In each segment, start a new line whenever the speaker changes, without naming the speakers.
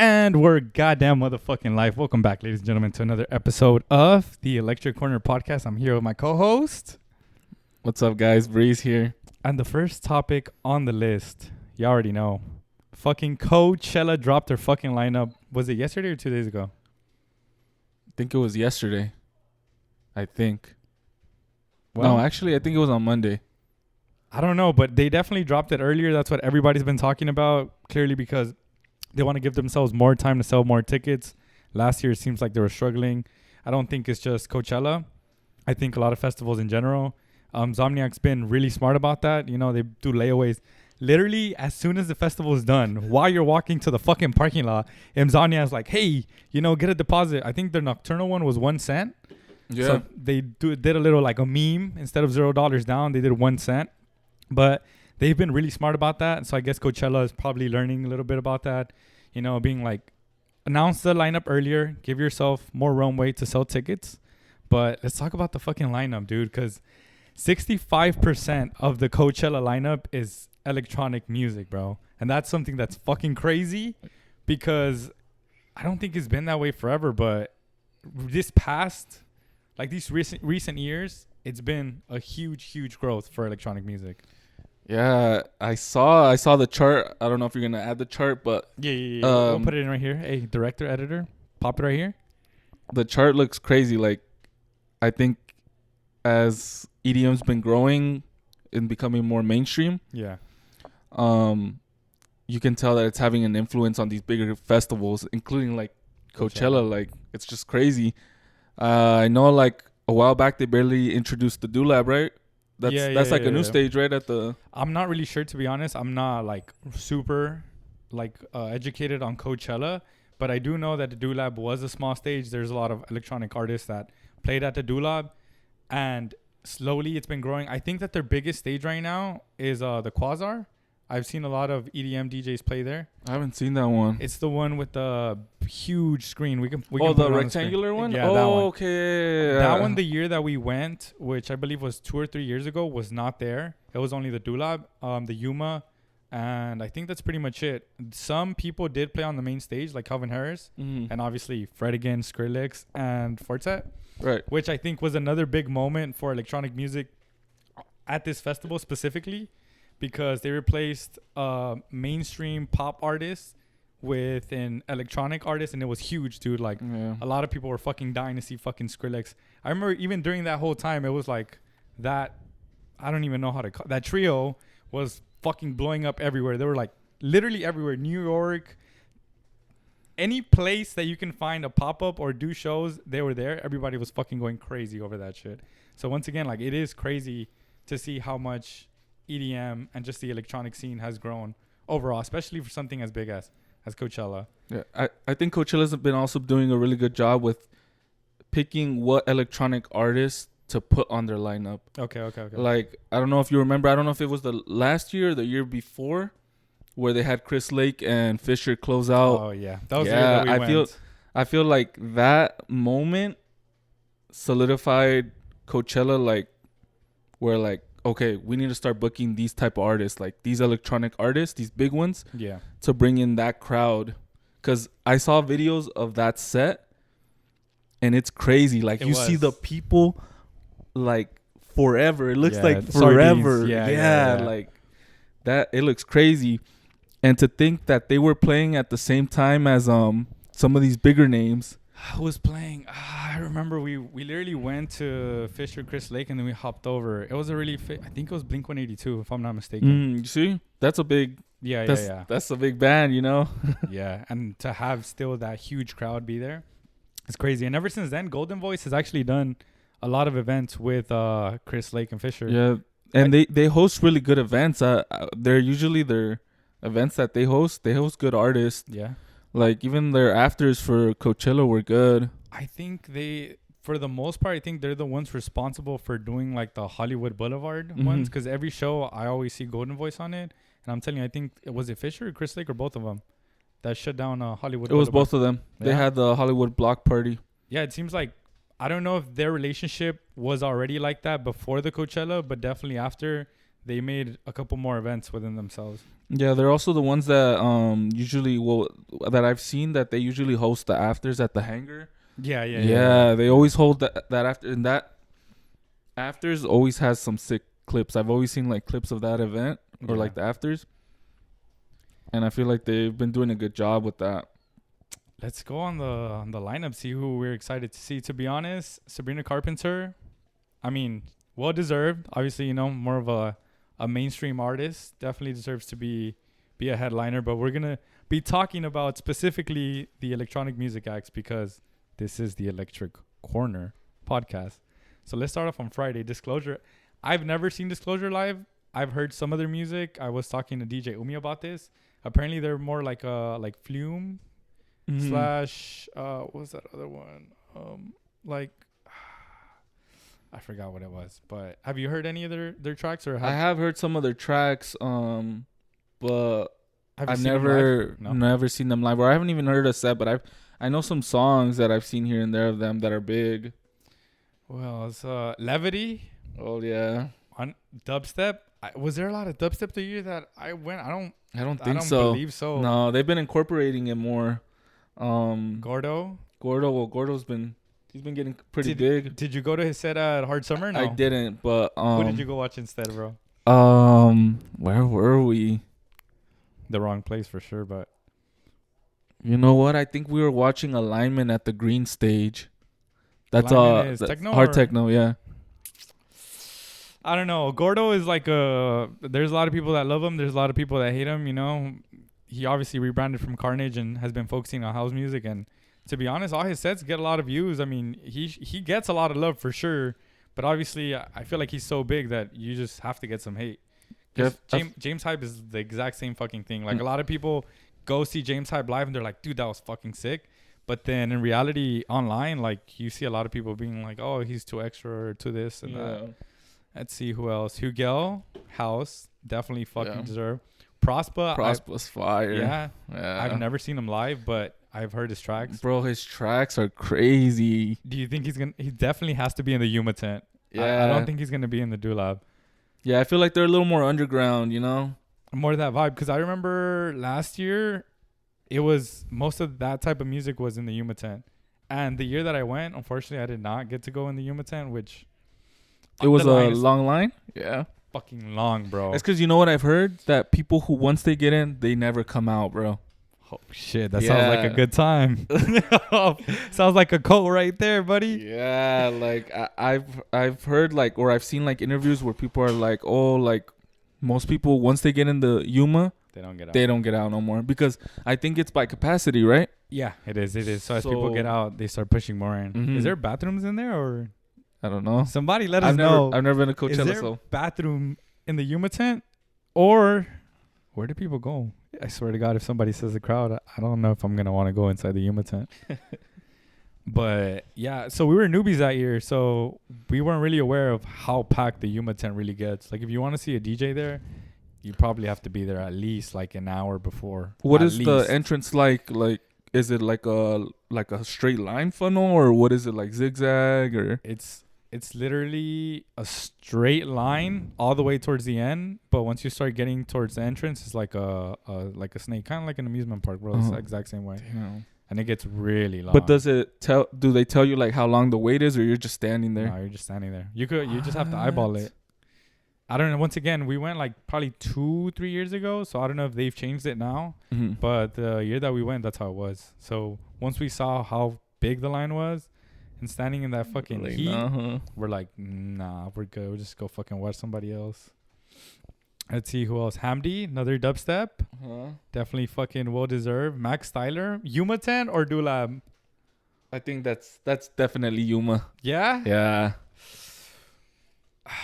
And we're goddamn motherfucking live. Welcome back, ladies and gentlemen, to another episode of the Electric Corner podcast. I'm here with my co-host.
What's up, guys? Breeze here.
And the first topic on the list, you already know. Fucking Coachella dropped their fucking lineup. Was it yesterday or 2 days ago?
I think it was yesterday. I think.
Well,
no, actually, I think it was on Monday.
I don't know, but they definitely dropped it earlier. That's what everybody's been talking about, clearly because they want to give themselves more time to sell more tickets. Last year, it seems like they were struggling. I don't think it's just Coachella. I think a lot of festivals in general. Insomniac's been really smart about that. You know, they do layaways. Literally, as soon as the festival is done, while you're walking to the fucking parking lot, Insomniac's like, hey, you know, get a deposit. I think their nocturnal one was 1 cent.
Yeah.
So they did a little like a meme. Instead of $0 down, they did 1 cent. But they've been really smart about that. So I guess Coachella is probably learning a little bit about that. You know, being like, announce the lineup earlier. Give yourself more runway to sell tickets. But let's talk about the fucking lineup, dude. Because 65% of the Coachella lineup is electronic music, bro. And that's something that's fucking crazy. Because I don't think it's been that way forever. But this past, like these recent years, it's been a huge growth for electronic music.
Yeah, I saw the chart. I don't know if you're gonna add the chart, but
Yeah. We'll put it in right here. Hey, director, editor, pop it right here.
the chart looks crazy. Like, I think as EDM's been growing and becoming more mainstream,
Yeah.
you can tell that it's having an influence on these bigger festivals, including like Coachella. Like, it's just crazy. I know, like a while back, they barely introduced the Doolab, right? That's like a new stage, right? At the
I'm not really sure, to be honest. I'm not like super like educated on Coachella, but I do know that the Doolab was a small stage. There's a lot of electronic artists that played at the Doolab, and slowly it's been growing. I think that their biggest stage right now is the Quasar. I've seen a lot of EDM DJs play there.
I haven't seen that one.
It's the one with the huge screen. We can
Oh,
put
the
it on
rectangular
screen.
one?
Yeah,
Oh,
that one.
okay.
That one, the year that we went, which I believe was 2 or 3 years ago, was not there. It was only the Doolab, the Yuma, and I think that's pretty much it. Some people did play on the main stage, like Calvin Harris, and obviously Fred again, Skrillex, and Fortet.
Right.
Which I think was another big moment for electronic music at this festival specifically, because they replaced mainstream pop artists with an electronic artist, and it was huge, dude. Like, a lot of people were fucking dying to see fucking Skrillex. I remember even during that whole time, it was like that, I don't even know how to call that trio was fucking blowing up everywhere. They were like literally everywhere. New York, any place that you can find a pop-up or do shows, they were there. Everybody was fucking going crazy over that shit. So once again, like, it is crazy to see how much EDM and just the electronic scene has grown overall, especially for something as big as Coachella.
Yeah, I think Coachella's been also doing a really good job with picking what electronic artists to put on their lineup.
Okay.
Like, I don't know if you remember, I don't know if it was the last year or the year before, where they had Chris Lake and Fisher close out.
Oh, yeah. That was the year that we went.
I feel like that moment solidified Coachella, like, where, like, okay, we need to start booking these type of artists, like these electronic artists, these big ones, to bring in that crowd. Because I saw videos of that set, and it's crazy. Like, you see the people, like, forever. It looks like forever. Yeah, like that. It looks crazy. And to think that they were playing at the same time as some of these bigger names.
Who was playing? I remember we literally went to Fisher, Chris Lake, and then we hopped over. It was a really I think it was Blink-182, if I'm not mistaken.
You see? That's a big...
Yeah.
That's a big band, you know?
Yeah, and to have still that huge crowd be there, it's crazy. And ever since then, Golden Voice has actually done a lot of events with Chris Lake and Fisher.
Yeah, and they host really good events. They're usually their events that they host good artists.
Yeah.
Like, even their afters for Coachella were good.
I think for the most part, I think they're the ones responsible for doing like the Hollywood Boulevard ones. Because every show, I always see Golden Voice on it. And I'm telling you, I think, was it Fisher or Chris Lake or both of them that shut down Hollywood Boulevard?
It was both of them. Yeah. They had the Hollywood block party.
Yeah, it seems like, I don't know if their relationship was already like that before the Coachella, but definitely after, they made a couple more events within themselves.
Yeah, they're also the ones that usually that I've seen that they usually host the afters at the hangar. Yeah, they always hold that after, and that afters always has some sick clips. I've always seen like clips of that event or like the afters, and I feel like they've been doing a good job with that.
Let's go on the lineup, see who we're excited to see. To be honest, Sabrina Carpenter, I mean, well deserved. Obviously, you know, more of a mainstream artist, definitely deserves to be a headliner. But we're gonna be talking about specifically the electronic music acts because this is the Electric Corner podcast. So let's start off on Friday. Disclosure. I've never seen Disclosure live. I've heard some of their music. I was talking to DJ Umi about this. Apparently, they're more like Flume slash what was that other one? Like I forgot what it was. But have you heard any of their tracks or?
I have heard some of their tracks, but I've never seen them live, or I haven't even heard a set. But I know some songs that I've seen here and there of them that are big.
Well, it's Levity.
Oh yeah.
On dubstep. Was there a lot of dubstep the year that I went? I don't
think so.
Believe so.
No, they've been incorporating it more.
Gordo.
Well, Gordo's been getting pretty big.
Did you go to his set at Hard Summer? No,
I didn't. But
who did you go watch instead, bro?
Where were we?
The wrong place for sure, but
you know what? I think we were watching Alignment at the Green Stage. That's
techno
hard techno, yeah.
I don't know. Gordo is like there's a lot of people that love him. There's a lot of people that hate him. You know, he obviously rebranded from Carnage and has been focusing on house music. And to be honest, all his sets get a lot of views. I mean, he gets a lot of love for sure. But obviously, I feel like he's so big that you just have to get some hate. James Hype is the exact same fucking thing. Like a lot of people go see James Hype live and they're like, dude, that was fucking sick. But then in reality, online, like you see a lot of people being like, oh, he's too extra or too this and that. Let's see who else. Hugel, House, definitely fucking deserve. Prosper's fire. Yeah. I've never seen him live, but I've heard his tracks.
Bro, his tracks are crazy.
Do you think he definitely has to be in the Yuma tent. Yeah. I don't think he's going to be in the Dulab.
Yeah, I feel like they're a little more underground, you know?
More of that vibe. Because I remember last year, it was most of that type of music was in the Yuma tent. And the year that I went, unfortunately, I did not get to go in the Yuma tent, which...
It was a long line? Yeah.
Fucking long, bro.
It's because you know what I've heard? That people who, once they get in, they never come out, bro.
Oh, shit. That sounds like a good time. Sounds like a cult right there, buddy.
Yeah, like, I've heard, like, or I've seen, like, interviews where people are like, oh, like, most people, once they get in the Yuma, they don't get out no more. Because I think it's by capacity, right?
Yeah, it is. So as people get out, they start pushing more in. Mm-hmm. Is there bathrooms in there or...
I don't know.
Somebody let us know.
I've never been to Coachella.
Is there a bathroom in the Yuma tent? Or where do people go? I swear to God, if somebody says the crowd, I don't know if I'm going to want to go inside the Yuma tent. But yeah, so we were newbies that year. So we weren't really aware of how packed the Yuma tent really gets. Like if you want to see a DJ there, you probably have to be there at least like an hour before.
What is the entrance like? Like, is it like a straight line funnel or what is it, like zigzag or?
It's literally a straight line all the way towards the end, but once you start getting towards the entrance, it's like a snake, kind of like an amusement park, bro. It's the exact same way. Damn. And it gets really long.
But do they tell you like how long the wait is, or you're just standing there?
No, you're just standing there. You just have to eyeball it. I don't know. Once again, we went like probably 2-3 years ago, so I don't know if they've changed it now. Mm-hmm. But the year that we went, that's how it was. So once we saw how big the line was, and standing in that fucking heat, we're like, nah, we're good. We'll just go fucking watch somebody else. Let's see who else. Hamdi, another dubstep. Definitely fucking well deserved. Max Styler, Yuma 10 or Dulab?
I think that's definitely Yuma.
Yeah?
Yeah.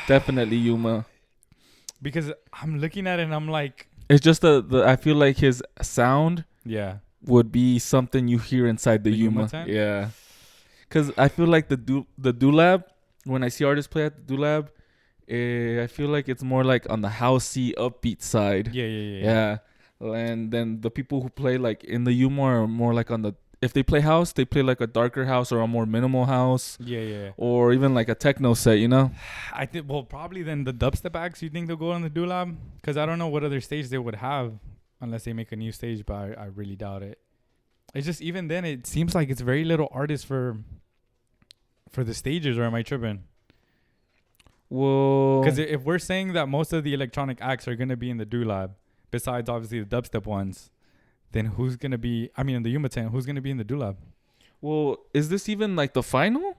Definitely Yuma.
Because I'm looking at it and I'm like,
it's just I feel like his sound would be something you hear inside the Yuma. Yeah. Because I feel like the Dulab, when I see artists play at the Dulab, I feel like it's more like on the housey, upbeat side.
Yeah.
And then the people who play like in the Yuma are more like on the if they play house, they play like a darker house or a more minimal house,
Yeah.
or even like a techno set, you know?
I think, well, probably then the dubstep acts, you think they'll go on the Dulab? Because I don't know what other stage they would have unless they make a new stage, but I really doubt it. It's just, even then, it seems like it's very little artists for the stages, or am I tripping?
Well,
Because if we're saying that most of the electronic acts are going to be in the Dulab, besides obviously the dubstep ones, then who's going to be, I mean, in the Yuma tent, who's going to be in the Dulab?
well, is this even like the final?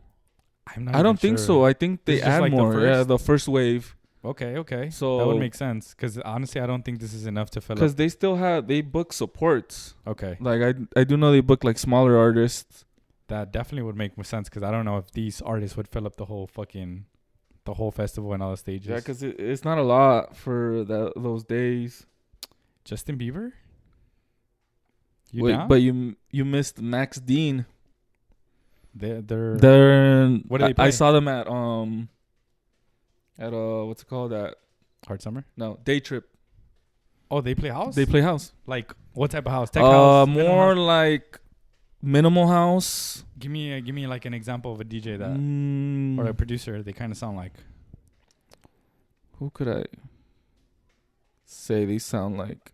I'm not
I don't
even
think
sure.
so. I think they
This is just
add
like the
more. Yeah,
first?
the first wave.
Okay.
So
That would make sense. Because honestly, I don't think this is enough to fill
because
up.
they still they book supports.
Okay.
Like I do know they book like smaller artists.
That definitely would make more sense, because I don't know if these artists would fill up the whole festival and all the stages.
Yeah, because it's not a lot for those days.
Justin Bieber? You
Wait,
down?
but you missed Max Dean.
They're
What
do they play?
I saw them at what's it called, at
Hard Summer?
no Day Trip.
Oh, they play house?
They play house.
Like, what type of house? Tech house? Minimal
More
house?
like minimal house.
Give me like an example of a DJ that or a
Mm,
producer they kind of sound like.
who could I say they sound like?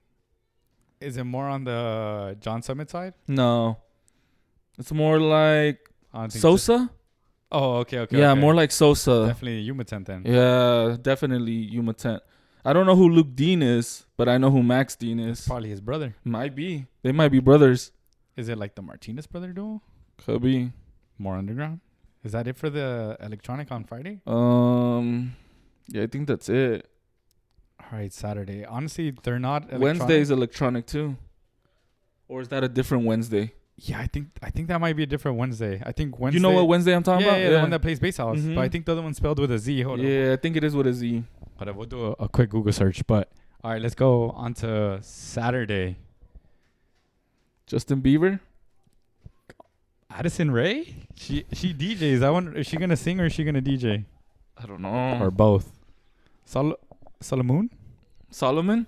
Is it more on the John Summit side?
No, it's more like
I don't think
Sosa.
Oh, okay.
Yeah,
okay.
more like Sosa.
Definitely Yuma tent then.
Yeah, definitely Yuma Tent. I don't know who Luke Dean is, but I know who Max Dean is.
Probably his brother.
Might be. They might be brothers.
Is it like the Martinez brother duo?
Could be.
More underground? Is that it for the electronic on Friday?
Yeah, I think that's it.
All right, Saturday. Honestly, they're not electronic.
Wednesday's electronic too. Or is that a different Wednesday?
Yeah, I think that might be a different Wednesday. I think Wednesday.
You know what Wednesday I'm talking about?
Yeah, the one that plays Bass House.
Mhm.
But I think the other one's spelled with a Z. Hold on.
Yeah, I think it is with a Z.
But we'll do a quick Google search. But all right, let's go on to Saturday.
Justin Bieber?
Addison Rae? She DJs. I wonder, is she gonna sing or is she gonna DJ?
I don't know.
Or both? Solomon?
Solomon?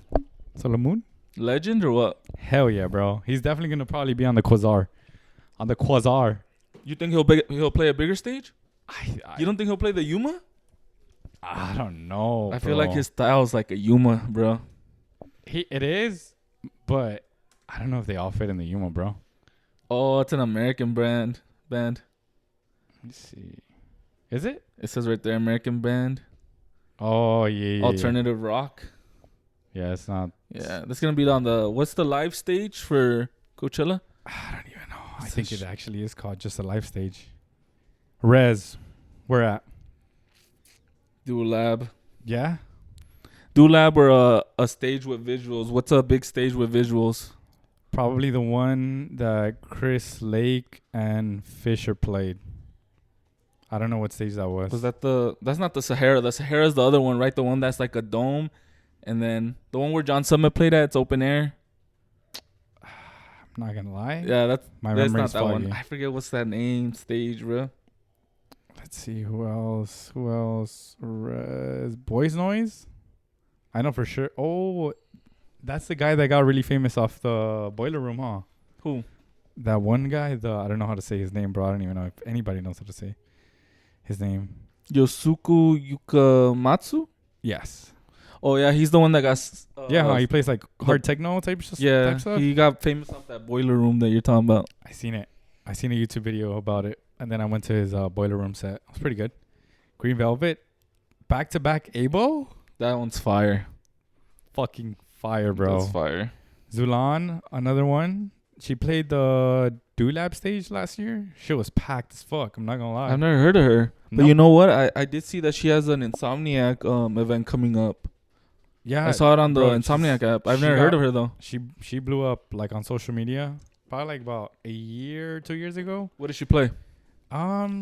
Solomon?
Legend or what?
Hell yeah, bro. He's definitely gonna probably be on the Quasar. On the Quasar.
You think he'll play a bigger stage? You don't think he'll play the Yuma?
I don't know.
I feel like his style's like a Yuma, bro.
It is, but I don't know if they all fit in the Yuma, bro.
Oh, it's an American band.
Let me see. Is it?
It says right there, American band.
Oh yeah.
Alternative rock.
Yeah, it's not.
Yeah, that's gonna be on the. What's the live stage for Coachella?
I don't even know. I think it actually is called just a live stage. Rez, where at?
Dual Lab.
Yeah.
Dual Lab or a stage with visuals. What's a big stage with visuals?
Probably the one that Chris Lake and Fisher played. I don't know what stage that was.
Was that that's not the Sahara. The Sahara's the other one, right? The one that's like a dome. And then the one where John Summit played at, it's open air.
I'm not gonna lie.
Yeah, that's
My
not
memory's
that one.
foggy.
I forget what's that name stage, bro.
Let's see who else. Rez, Boys Noise. I know for sure. Oh, that's the guy that got really famous off the Boiler Room, huh?
Who?
That one guy. I don't know how to say his name, bro. I don't even know if anybody knows how to say his name.
Yosuku Yukamatsu?
Yes.
Oh yeah, he's the one that got.
He plays like hard techno type stuff.
He got famous off that Boiler Room that you're talking about.
I seen it. I seen a YouTube video about it, and then I went to his Boiler Room set. It was pretty good. Green Velvet, back to back Abo.
That one's fire.
Fucking fire, bro.
That's fire.
Zulan, another one. She played the Dulab stage last year. Shit was packed as fuck. I'm not gonna lie.
I've never heard of her, but
Nope.
you know what? I did see that she has an Insomniac event coming up.
Yeah,
I saw it on the
bro,
Insomniac app. I've
she
never heard
got-
of her though.
she blew up like on social media probably like about a year, 2 years ago.
What does she play?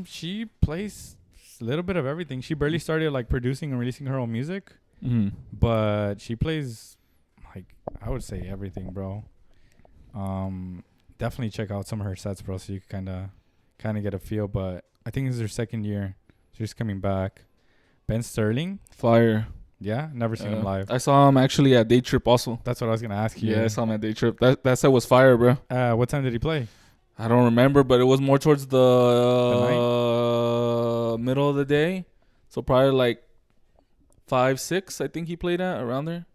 She plays a little bit of everything. She barely started like producing and releasing her own music,
Mm-hmm.
but she plays like I would say everything, bro. Definitely check out some of her sets, bro, so you can kind of get a feel. But I think this is her second year. She's coming back. Ben Sterling,
Fire.
yeah, never seen him live.
I saw him actually at Day Trip also.
That's what I was gonna ask you.
Yeah, I saw him at Day Trip. That set was fire, bro.
What time did he play?
I don't remember, but it was more towards the
night?
middle of the day. So probably like 5, 6, I think he played at around there.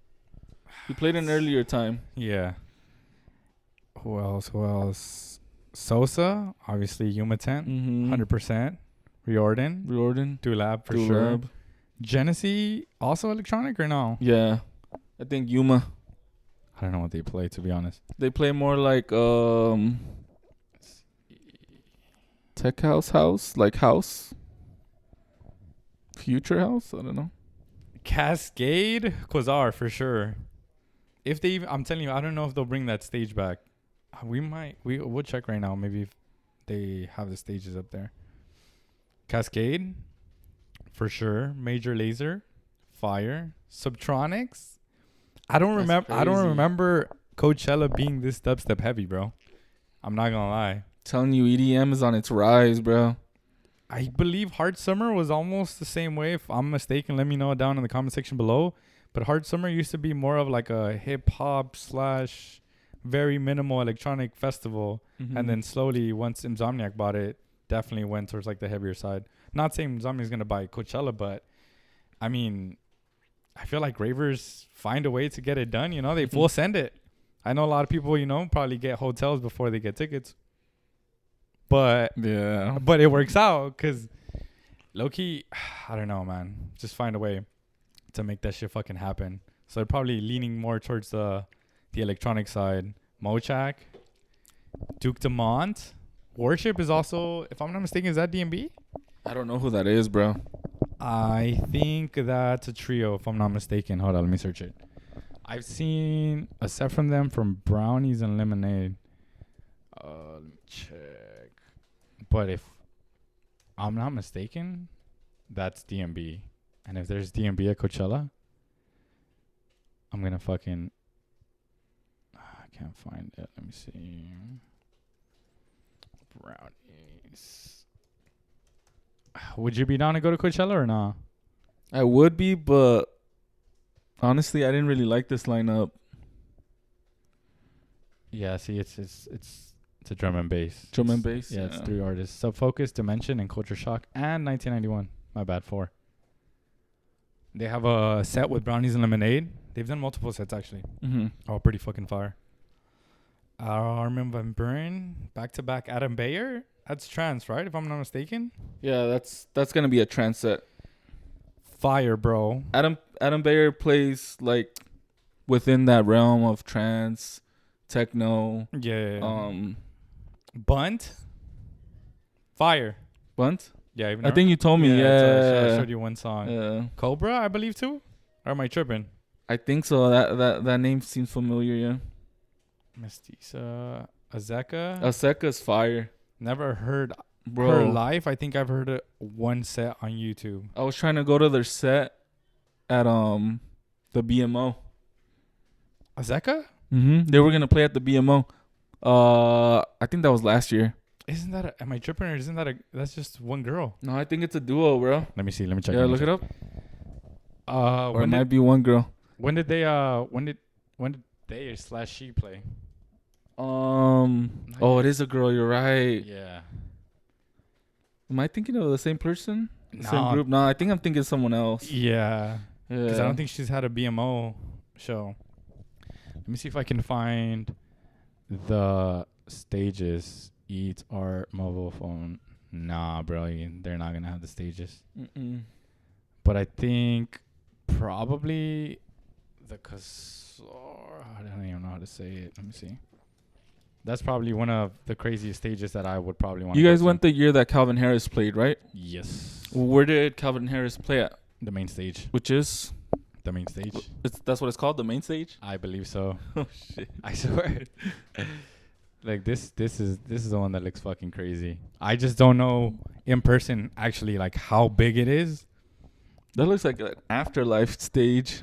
He played an earlier time.
Yeah. Who else? Who else? Sosa, obviously Yuma Tent, 100%. Riordan, Dulab for sure. Genesee, also electronic or no?
Yeah, I think Yuma.
I don't know what they play, to be honest.
They play more like tech house, like house, future house. I don't know.
Cascade, Quasar for sure. If they, I'm telling you, I don't know if they'll bring that stage back. We'll check right now. Maybe if they have the stages up there. Cascade, for sure. Major Lazer, Fire, Subtronics. I don't remember Coachella being this dubstep heavy, bro. I'm not gonna lie.
Telling you, EDM is on its rise, bro.
I believe Hard Summer was almost the same way. If I'm mistaken, let me know down in the comment section below. But Hard Summer used to be more of like a hip hop / very minimal electronic festival. And then slowly, once Insomniac bought it, definitely went towards like the heavier side. Not saying Insomniac's going to buy Coachella, but I mean, I feel like ravers find a way to get it done. You know, they full send it. I know a lot of people, you know, probably get hotels before they get tickets. But it works out because low-key, I don't know, man. Just find a way to make that shit fucking happen. So they're probably leaning more towards the electronic side. Mochak, Duke Dumont. Worship is also, if I'm not mistaken, is that DMB?
I don't know who that is, bro.
I think that's a trio, if I'm not mistaken. Hold on, let me search it. I've seen a set from them from Brownies and Lemonade. Let me check. But if I'm not mistaken, that's DMB. And if there's DMB at Coachella, I'm going to fucking... I can't find it. Let me see. Brownies. Would you be down to go to Coachella or not?
I would be, but honestly, I didn't really like this lineup.
Yeah, see, it's a drum and bass.
Drum and bass?
Yeah, it's 3 artists. Subfocus, Dimension, and Culture Shock, and 1991. My bad, 4. They have a set with Brownies and Lemonade. They've done multiple sets, actually. All pretty fucking fire. Armin van Buuren, back-to-back Adam Bayer. That's trance, right? If I'm not mistaken.
Yeah, that's gonna be a trance set.
Fire, bro.
Adam Bayer plays like within that realm of trance, techno.
Yeah. Bunt. Fire.
Bunt.
Yeah,
I think you told me. Yeah,
I showed you one song.
Yeah.
Cobra, I believe too. Or am I tripping?
I think so. That name seems familiar. Yeah.
Mestiza, Azeka.
Azeka's fire.
Never heard
Bro.
her live. I think I've heard it one set on YouTube.
I was trying to go to their set at the BMO.
Azeka?
They were gonna play at the BMO. I think that was last year.
Isn't that am I tripping or isn't that that's just one girl?
No, I think it's a duo, bro.
Let me see. Let me check.
Yeah, look it up. Or it might be one girl.
When did they they / she play?
Oh, it is a girl. You're right.
Yeah.
Am I thinking of the same person?
No.
Same group? No, I think I'm thinking someone else.
Yeah.
Yeah.
Because I don't think she's had a BMO show. Let me see if I can find the stages. Eat Art Mobile Phone. Nah, bro. They're not going to have the stages. But I think probably the Casor. I don't even know how to say it. Let me see. That's probably one of the craziest stages that I would probably want to
You guys went the year that Calvin Harris played, right?
Yes.
Where did Calvin Harris play at?
The main stage.
Which is?
The main stage.
That's what it's called, the main stage?
I believe so.
Oh, shit.
I swear. Like, this is the one that looks fucking crazy. I just don't know in person, actually, like, how big it is.
That looks like an afterlife stage.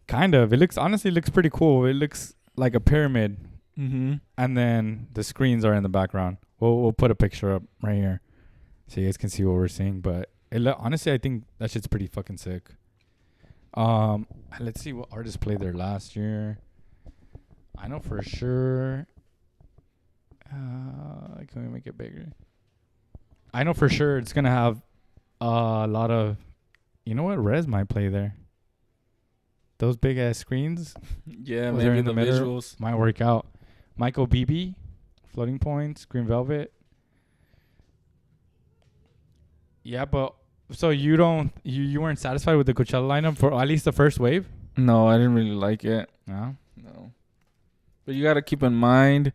Kind of. It honestly looks pretty cool. It looks like a pyramid. And then the screens are in the background. We'll put a picture up right here so you guys can see what we're seeing. But honestly, I think that shit's pretty fucking sick. Let's see what artists played there last year. I know for sure. Can we make it bigger? I know for sure it's gonna have a lot of. You know what? Res might play there. Those big ass screens.
Yeah,
Was there
maybe
in
the
the middle?
visuals.
Might work out. Michael Beebe, Floating Points, Green Velvet. Yeah, but so you weren't satisfied with the Coachella lineup for at least the first wave?
No, I didn't really like it.
No.
No. But you gotta keep in mind,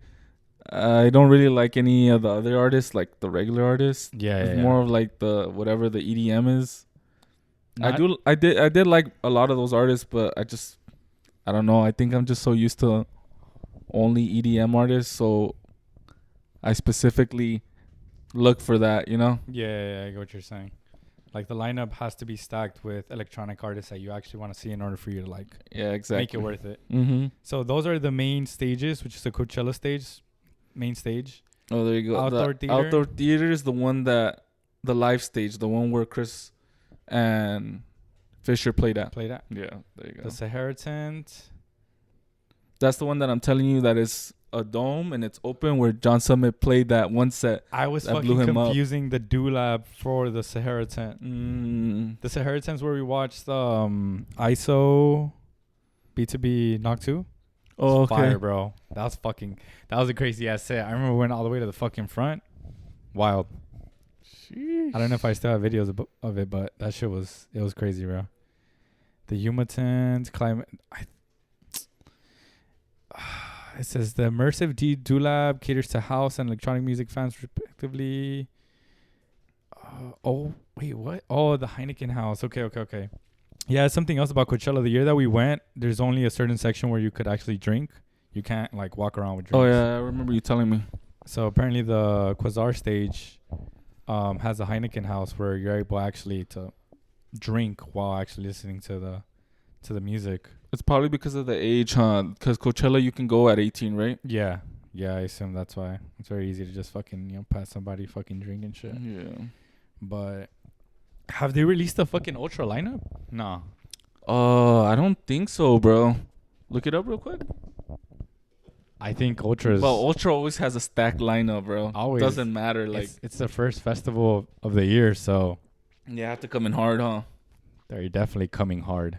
I don't really like any of the other artists, like the regular artists.
Yeah,
It's more of like the whatever the EDM is.
Not-
I did like a lot of those artists, but I don't know. I think I'm just so used to only EDM artists, so I specifically look for that, you know?
Yeah, I get what you're saying. Like the lineup has to be stacked with electronic artists that you actually want to see in order for you to like
Yeah, exactly.
make it worth it.
Mm-hmm.
So those are the main stages, which is the Coachella stage, main stage.
Oh, there you go.
Outdoor
The
theater.
Outdoor theater is the one the live stage, the one where Chris and Fisher played at.
Played at.
Yeah, there you go.
The Sahara tent.
That's the one that I'm telling you that is a dome and it's open where John Summit played that one set.
I was
That blew
fucking
him up.
confusing the Doolab for the Sahara tent. The Sahara tent's where we watched ISO B2B Knock 2.
Oh, okay.
Fire, bro. That was a crazy ass set. I remember we went all the way to the fucking front. Wild.
Sheesh.
I don't know if I still have videos of it, but that shit was crazy, bro. The Yuma tent, climate. It says the immersive Doolab caters to house and electronic music fans respectively. Oh, wait, what? Oh, the Heineken House. Okay. Yeah, something else about Coachella. The year that we went, there's only a certain section where you could actually drink. You can't like walk around with drinks.
Oh yeah, I remember you telling me.
So apparently the Quasar stage has a Heineken House where you're able actually to drink while actually listening to the music.
It's probably because of the age, huh? Because Coachella you can go at 18, right?
Yeah, I assume that's why. It's very easy to just fucking pass somebody fucking drink and shit.
Yeah.
But have they released the fucking Ultra lineup? No.
I don't think so, bro. Look it up real quick.
I think Ultra's.
Well, Ultra always has a stacked lineup, bro.
Always.
Doesn't matter. Like
it's the first festival of the year, so
you have to come in hard, huh?
they're definitely coming hard.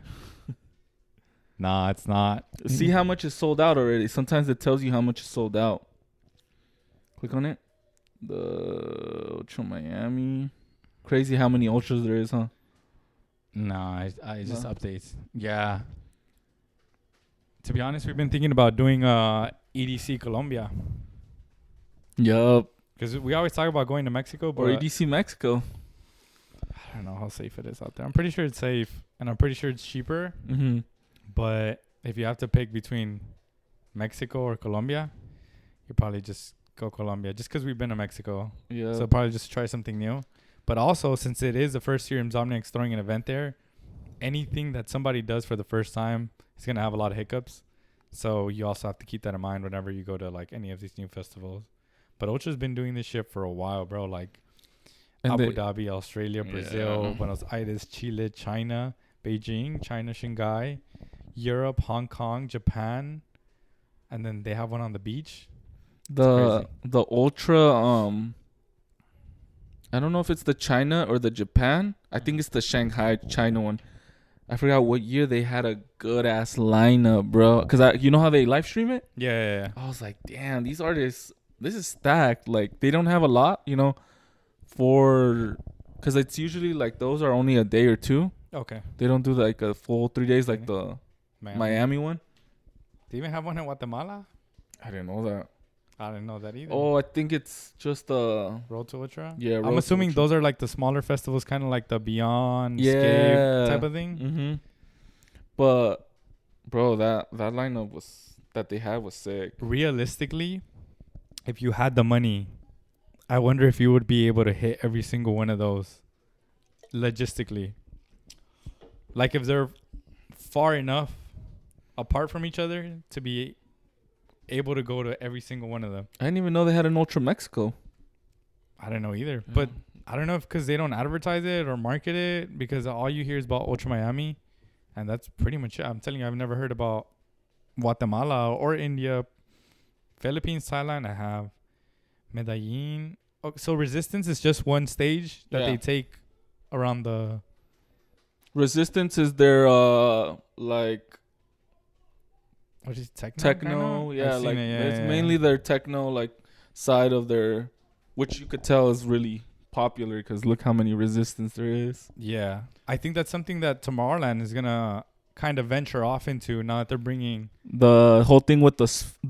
Nah, it's not.
See how much is sold out already. Sometimes it tells you how much is sold out. Click on it. The Ultra Miami. Crazy how many Ultras there is, huh?
Nah, I just
No.
updates. Yeah. To be honest, we've been thinking about doing EDC Colombia.
Yup.
Because we always talk about going to Mexico, but
Or EDC Mexico.
I don't know how safe it is out there. I'm pretty sure it's safe, and I'm pretty sure it's cheaper.
Mm-hmm.
But if you have to pick between Mexico or Colombia, you probably just go Colombia. Just because we've been to Mexico.
Yeah.
So probably just try something new. But also, since it is the first year Insomniac's throwing an event there, anything that somebody does for the first time is going to have a lot of hiccups. So you also have to keep that in mind whenever you go to like any of these new festivals. But Ultra's been doing this shit for a while, bro. Like
And
Abu
they-
Dhabi, Australia, Brazil,
Yeah.
Buenos Aires, Chile, China, Beijing, China, Shanghai, Europe, Hong Kong, Japan, and then they have one on the beach.
the
crazy.
the Ultra I don't know if it's the China or the Japan. I think it's the Shanghai China one. I forgot what year they had a good ass lineup, bro. Cause you know how they live stream it.
Yeah.
I was like, damn, these artists, this is stacked. Like they don't have a lot, you know, cause it's usually like those are only a day or two.
Okay.
They don't do like a full 3 days like the Miami one.
Do you even have one in Guatemala?
I didn't know that.
I didn't know that either.
Oh, I think it's just
Road to Ultra?
yeah.
I'm
Road to
assuming
Ultra.
those are like the smaller festivals, kind of like the Beyond
Yeah.
Escape type of thing.
Mm-hmm. But bro, that lineup that they had was sick.
Realistically, if you had the money, I wonder if you would be able to hit every single one of those logistically. Like if they're far enough apart from each other to be able to go to every single one of them.
I didn't even know they had an Ultra Mexico.
I don't know either.
Yeah.
But I don't know if because they don't advertise it or market it, because all you hear is about Ultra Miami. And that's pretty much it. I'm telling you, I've never heard about Guatemala or India. Philippines, Thailand, I have. Medellin. Oh, so Resistance is just one stage that
Yeah.
they take around the.
Resistance is their like
What is it,
techno.
I've
Yeah,
seen
like
it.
it's
Yeah,
mainly their techno like side of their, which you could tell is really popular because look how many Resistance there is.
yeah. I think that's something that Tomorrowland is gonna kind of venture off into now that they're bringing.
The whole thing with the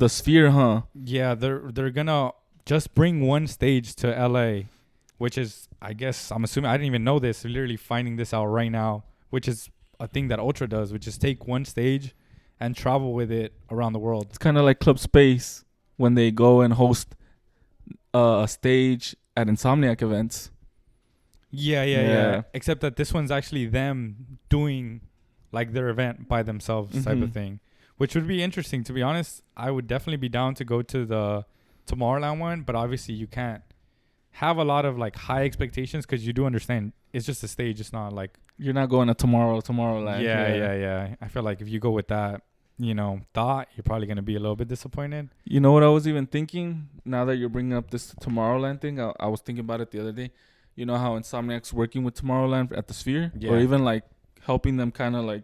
sphere, huh?
Yeah, they're gonna just bring one stage to LA, which is, I guess, I'm assuming, I didn't even know this. Literally finding this out right now, which is a thing that Ultra does, which is take one stage and travel with it around the world.
It's kind of like Club Space when they go and host a stage at Insomniac events.
Yeah. Except that this one's actually them doing like their event by themselves type of thing, which would be interesting. To be honest, I would definitely be down to go to the Tomorrowland one, but obviously you can't have a lot of like high expectations because you do understand it's just a stage. It's not like
You're not going to Tomorrowland.
yeah. I feel like if you go with that, thought, you're probably gonna be a little bit disappointed.
You know what I was even thinking? Now that you're bringing up this Tomorrowland thing, I was thinking about it the other day. You know how Insomniac's working with Tomorrowland at the Sphere?
Yeah.
Or even like helping them kind of like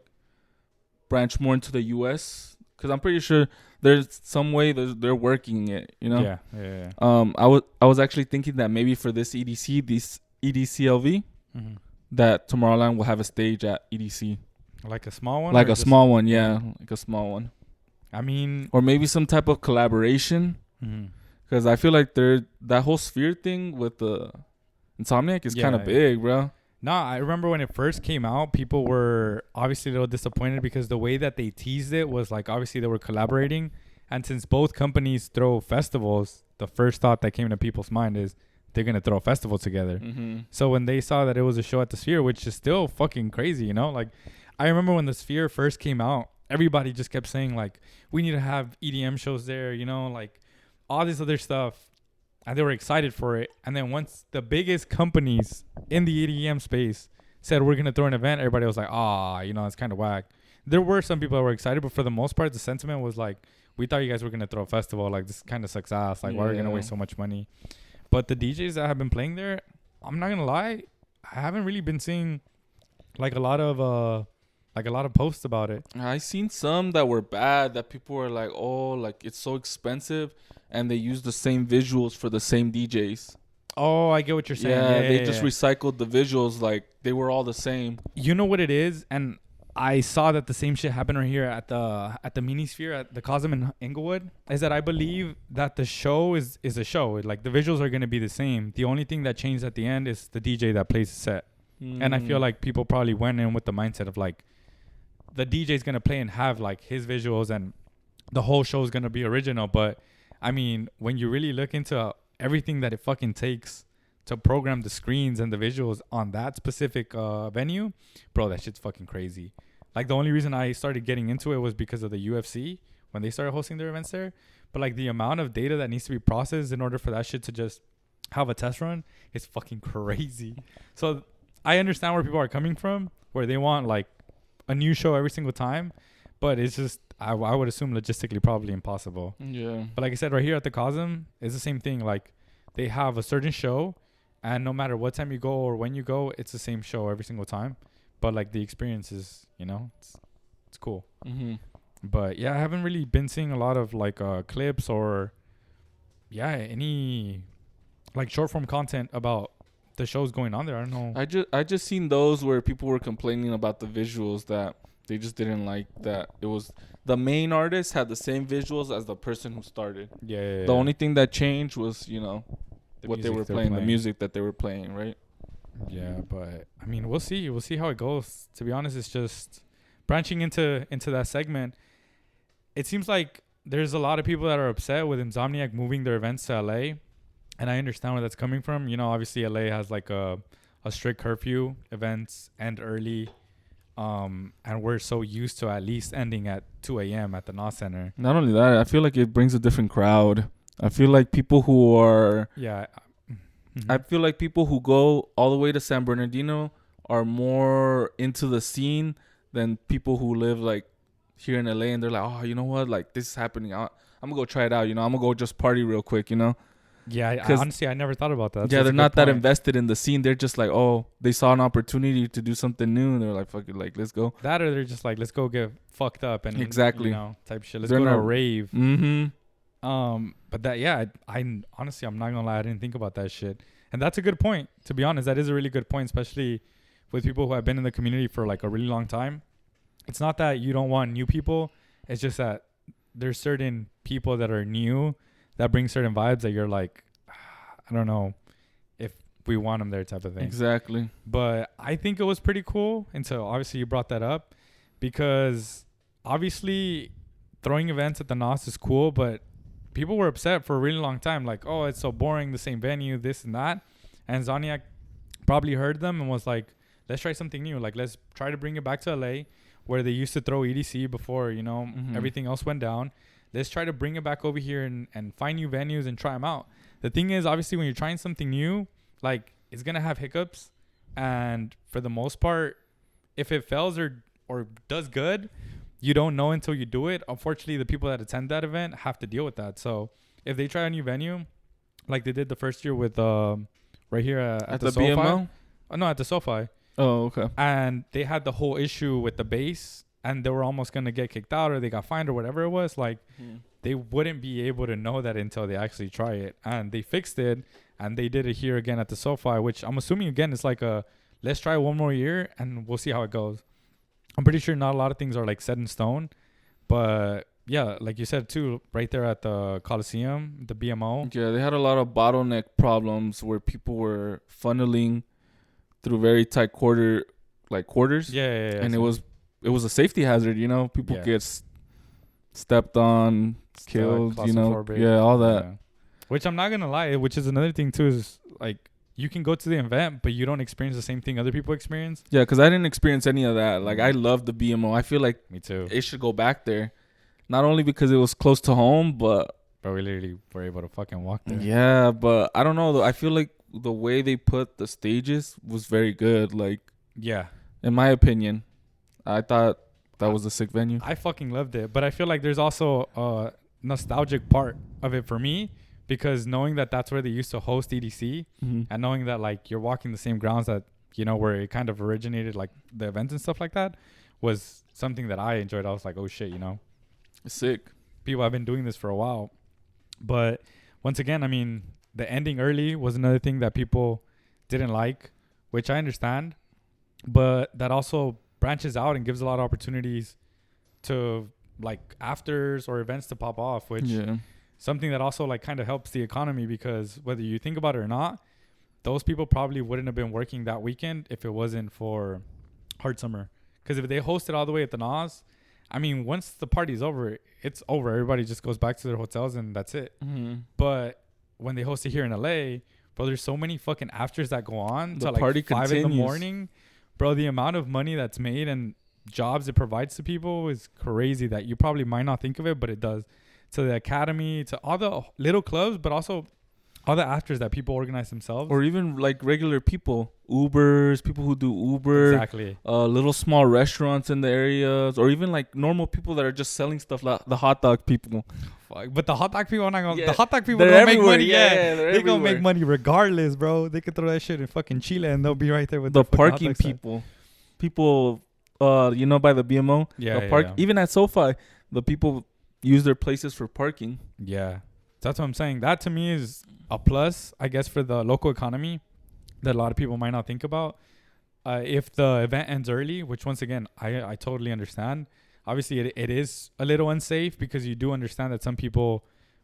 branch more into the U.S.? Because I'm pretty sure there's some way they're working it, you know?
Yeah.
I was actually thinking that maybe for this EDCLV,
Mm-hmm.
that Tomorrowland will have a stage at EDC.
Like a small one?
Like
or
a
just-
small one, yeah. Like a small one.
I mean,
Or maybe some type of collaboration.
mhm.
Because I feel like that whole Sphere thing with the Insomniac is kind of big, bro.
Nah, I remember when it first came out, people were obviously a little disappointed because the way that they teased it was like obviously they were collaborating. And since both companies throw festivals, the first thought that came to people's mind is they're going to throw a festival together.
Mm-hmm.
So when they saw that it was a show at the Sphere, which is still fucking crazy, like I remember when the Sphere first came out, everybody just kept saying like, we need to have EDM shows there, like all this other stuff. And they were excited for it. And then once the biggest companies in the EDM space said we're going to throw an event, everybody was like, it's kind of whack. There were some people that were excited, but for the most part, the sentiment was like, we thought you guys were going to throw a festival. Like, this kind of sucks ass. Like, why are we going to waste so much money? But the DJs that have been playing there, I'm not going to lie, I haven't really been seeing like a lot of posts about it.
I seen some that were bad that people were like, oh, like it's so expensive. And they use the same visuals for the same DJs.
Oh, I get what you're saying.
Yeah, they just recycled the visuals like they were all the same.
You know what it is? And I saw that the same shit happened right here at the mini sphere at the Cosm in Inglewood. Is that I believe that the show is a show. Like the visuals are gonna be the same. The only thing that changed at the end is the DJ that plays the set. And I feel like people probably went in with the mindset of like the DJ's gonna play and have like his visuals and the whole show is gonna be original. But I mean, when you really look into everything that it fucking takes to program the screens and the visuals on that specific venue, bro, that shit's fucking crazy. Like the only reason I started getting into it was because of the UFC when they started hosting their events there. But like the amount of data that needs to be processed in order for that shit to just have a test run is fucking crazy. So I understand where people are coming from, where they want like a new show every single time, but it's just I would assume logistically probably impossible.
Yeah.
But like I said, right here at the Cosm, it's the same thing. Like they have a certain show, and no matter what time you go or when you go, it's the same show every single time. But like the experience is, it's cool.
Mm-hmm.
But yeah, I haven't really been seeing a lot of like clips or any like short form content about the shows going on there. I don't know.
I just seen those where people were complaining about the visuals that they just didn't like that it was the main artist had the same visuals as the person who started.
Yeah.
The only thing that changed was, what they
music
were
they're
playing, the music that they were playing, right?
Yeah, but I mean, we'll see. We'll see how it goes. To be honest, it's just branching into that segment. It seems like there's a lot of people that are upset with Insomniac moving their events to LA, and I understand where that's coming from. Obviously LA has like a strict curfew, events end early, and we're so used to at least ending at 2 a.m. at the NOS Center.
Not only that, I feel like it brings a different crowd. I feel like people who are I feel like people who go all the way to San Bernardino are more into the scene than people who live like here in LA and they're like, oh, you know what? Like this is happening. I'm gonna go try it out. I'm gonna go just party real quick.
Yeah, honestly, I never thought about that.
Yeah, they're not that invested in the scene. They're just like, oh, they saw an opportunity to do something new, and they're like, fuck it, like, let's go.
That, or they're just like, let's go get fucked up and
exactly,
you know, type shit. Let's go to a rave. But that, yeah, I honestly, I'm not gonna lie, I didn't think about that shit, and that's a good point. To be honest, that is a really good point, especially with people who have been in the community for like a really long time. It's not that you don't want new people. It's just that there's certain people that are new that bring certain vibes that you're like, I don't know if we want them there, type of thing.
Exactly.
But I think it was pretty cool. And so obviously you brought that up because obviously throwing events at the NOS is cool, but people were upset for a really long time. Like, oh, it's so boring, the same venue, this and that. And Insomniac probably heard them and was like, let's try something new. Like, let's try to bring it back to LA where they used to throw EDC before, you know, everything else went down. Let's try to bring it back over here and find new venues and try them out. The thing is, obviously, when you're trying something new, like, it's going to have hiccups. And for the most part, if it fails or does good, you don't know until you do it. Unfortunately, the people that attend that event have to deal with that. So if they try a new venue, like they did the first year with right here at the SoFi.
BMO?
No, at the SoFi.
Oh, okay.
And they had the whole issue with the bass, and they were almost going to get kicked out or they got fined or whatever it was. Like, they wouldn't be able to know that until they actually try it. And they fixed it, and they did it here again at the SoFi, which I'm assuming, again, it's like let's try one more year, and we'll see how it goes. I'm pretty sure not a lot of things are, like, set in stone. But, yeah, like you said, too, right there at the Coliseum, the BMO.
Yeah, they had a lot of bottleneck problems where people were funneling through very tight quarters.
Yeah.
And it was a safety hazard, you know. People get stepped on, killed, you know. Yeah, all that.
Yeah. Which I'm not going to lie, which is another thing, too, is, like, you can go to the event, but you don't experience the same thing other people experience.
Yeah, because I didn't experience any of that. Like, I love the BMO. I feel like
me too.
It should go back there. Not only because it was close to home, but
we literally were able to fucking walk there.
Yeah, but I don't know, though. I feel like the way they put the stages was very good. Like,
yeah,
in my opinion, I thought that was a sick venue.
I fucking loved it, but I feel like there's also a nostalgic part of it for me, because knowing that that's where they used to host EDC, and knowing that, like, you're walking the same grounds that, you know, where it kind of originated, like the events and stuff like that, was something that I enjoyed. I was like, oh shit, you know,
sick.
People have been doing this for a while. But once again, I mean, the ending early was another thing that people didn't like, which I understand, but that also branches out and gives a lot of opportunities to, like, afters or events to pop off, which something that also, like, kind of helps the economy, because whether you think about it or not, those people probably wouldn't have been working that weekend if it wasn't for Hard Summer. Because if they hosted all the way at the NOS, I mean, once the party's over, it's over. Everybody just goes back to their hotels and that's it. But when they host it here in LA, bro, there's so many fucking afters that go on
to
like
party
5
continues.
in the morning. Bro, the amount of money that's made and jobs it provides to people is crazy that you probably might not think of it, but it does. To the academy, to all the little clubs, but also all the afters that people organize themselves.
Or even, like, regular people. Ubers, people who do Uber.
Exactly.
Little small restaurants in the areas. Or even, like, normal people that are just selling stuff, like the hot dog people.
Fuck. But the hot dog people are not going the hot dog people
don't
make money.
They're
going to make money regardless, bro. They could throw that shit in fucking Chile and they'll be right there with
the parking people. People, you know, by the BMO. Even at SoFi, the people use their places for parking.
Yeah. That's what I'm saying. That to me is a plus, I guess, for the local economy that a lot of people might not think about. If the event ends early, which once again, I totally understand. Obviously, it is a little unsafe because you do understand that some people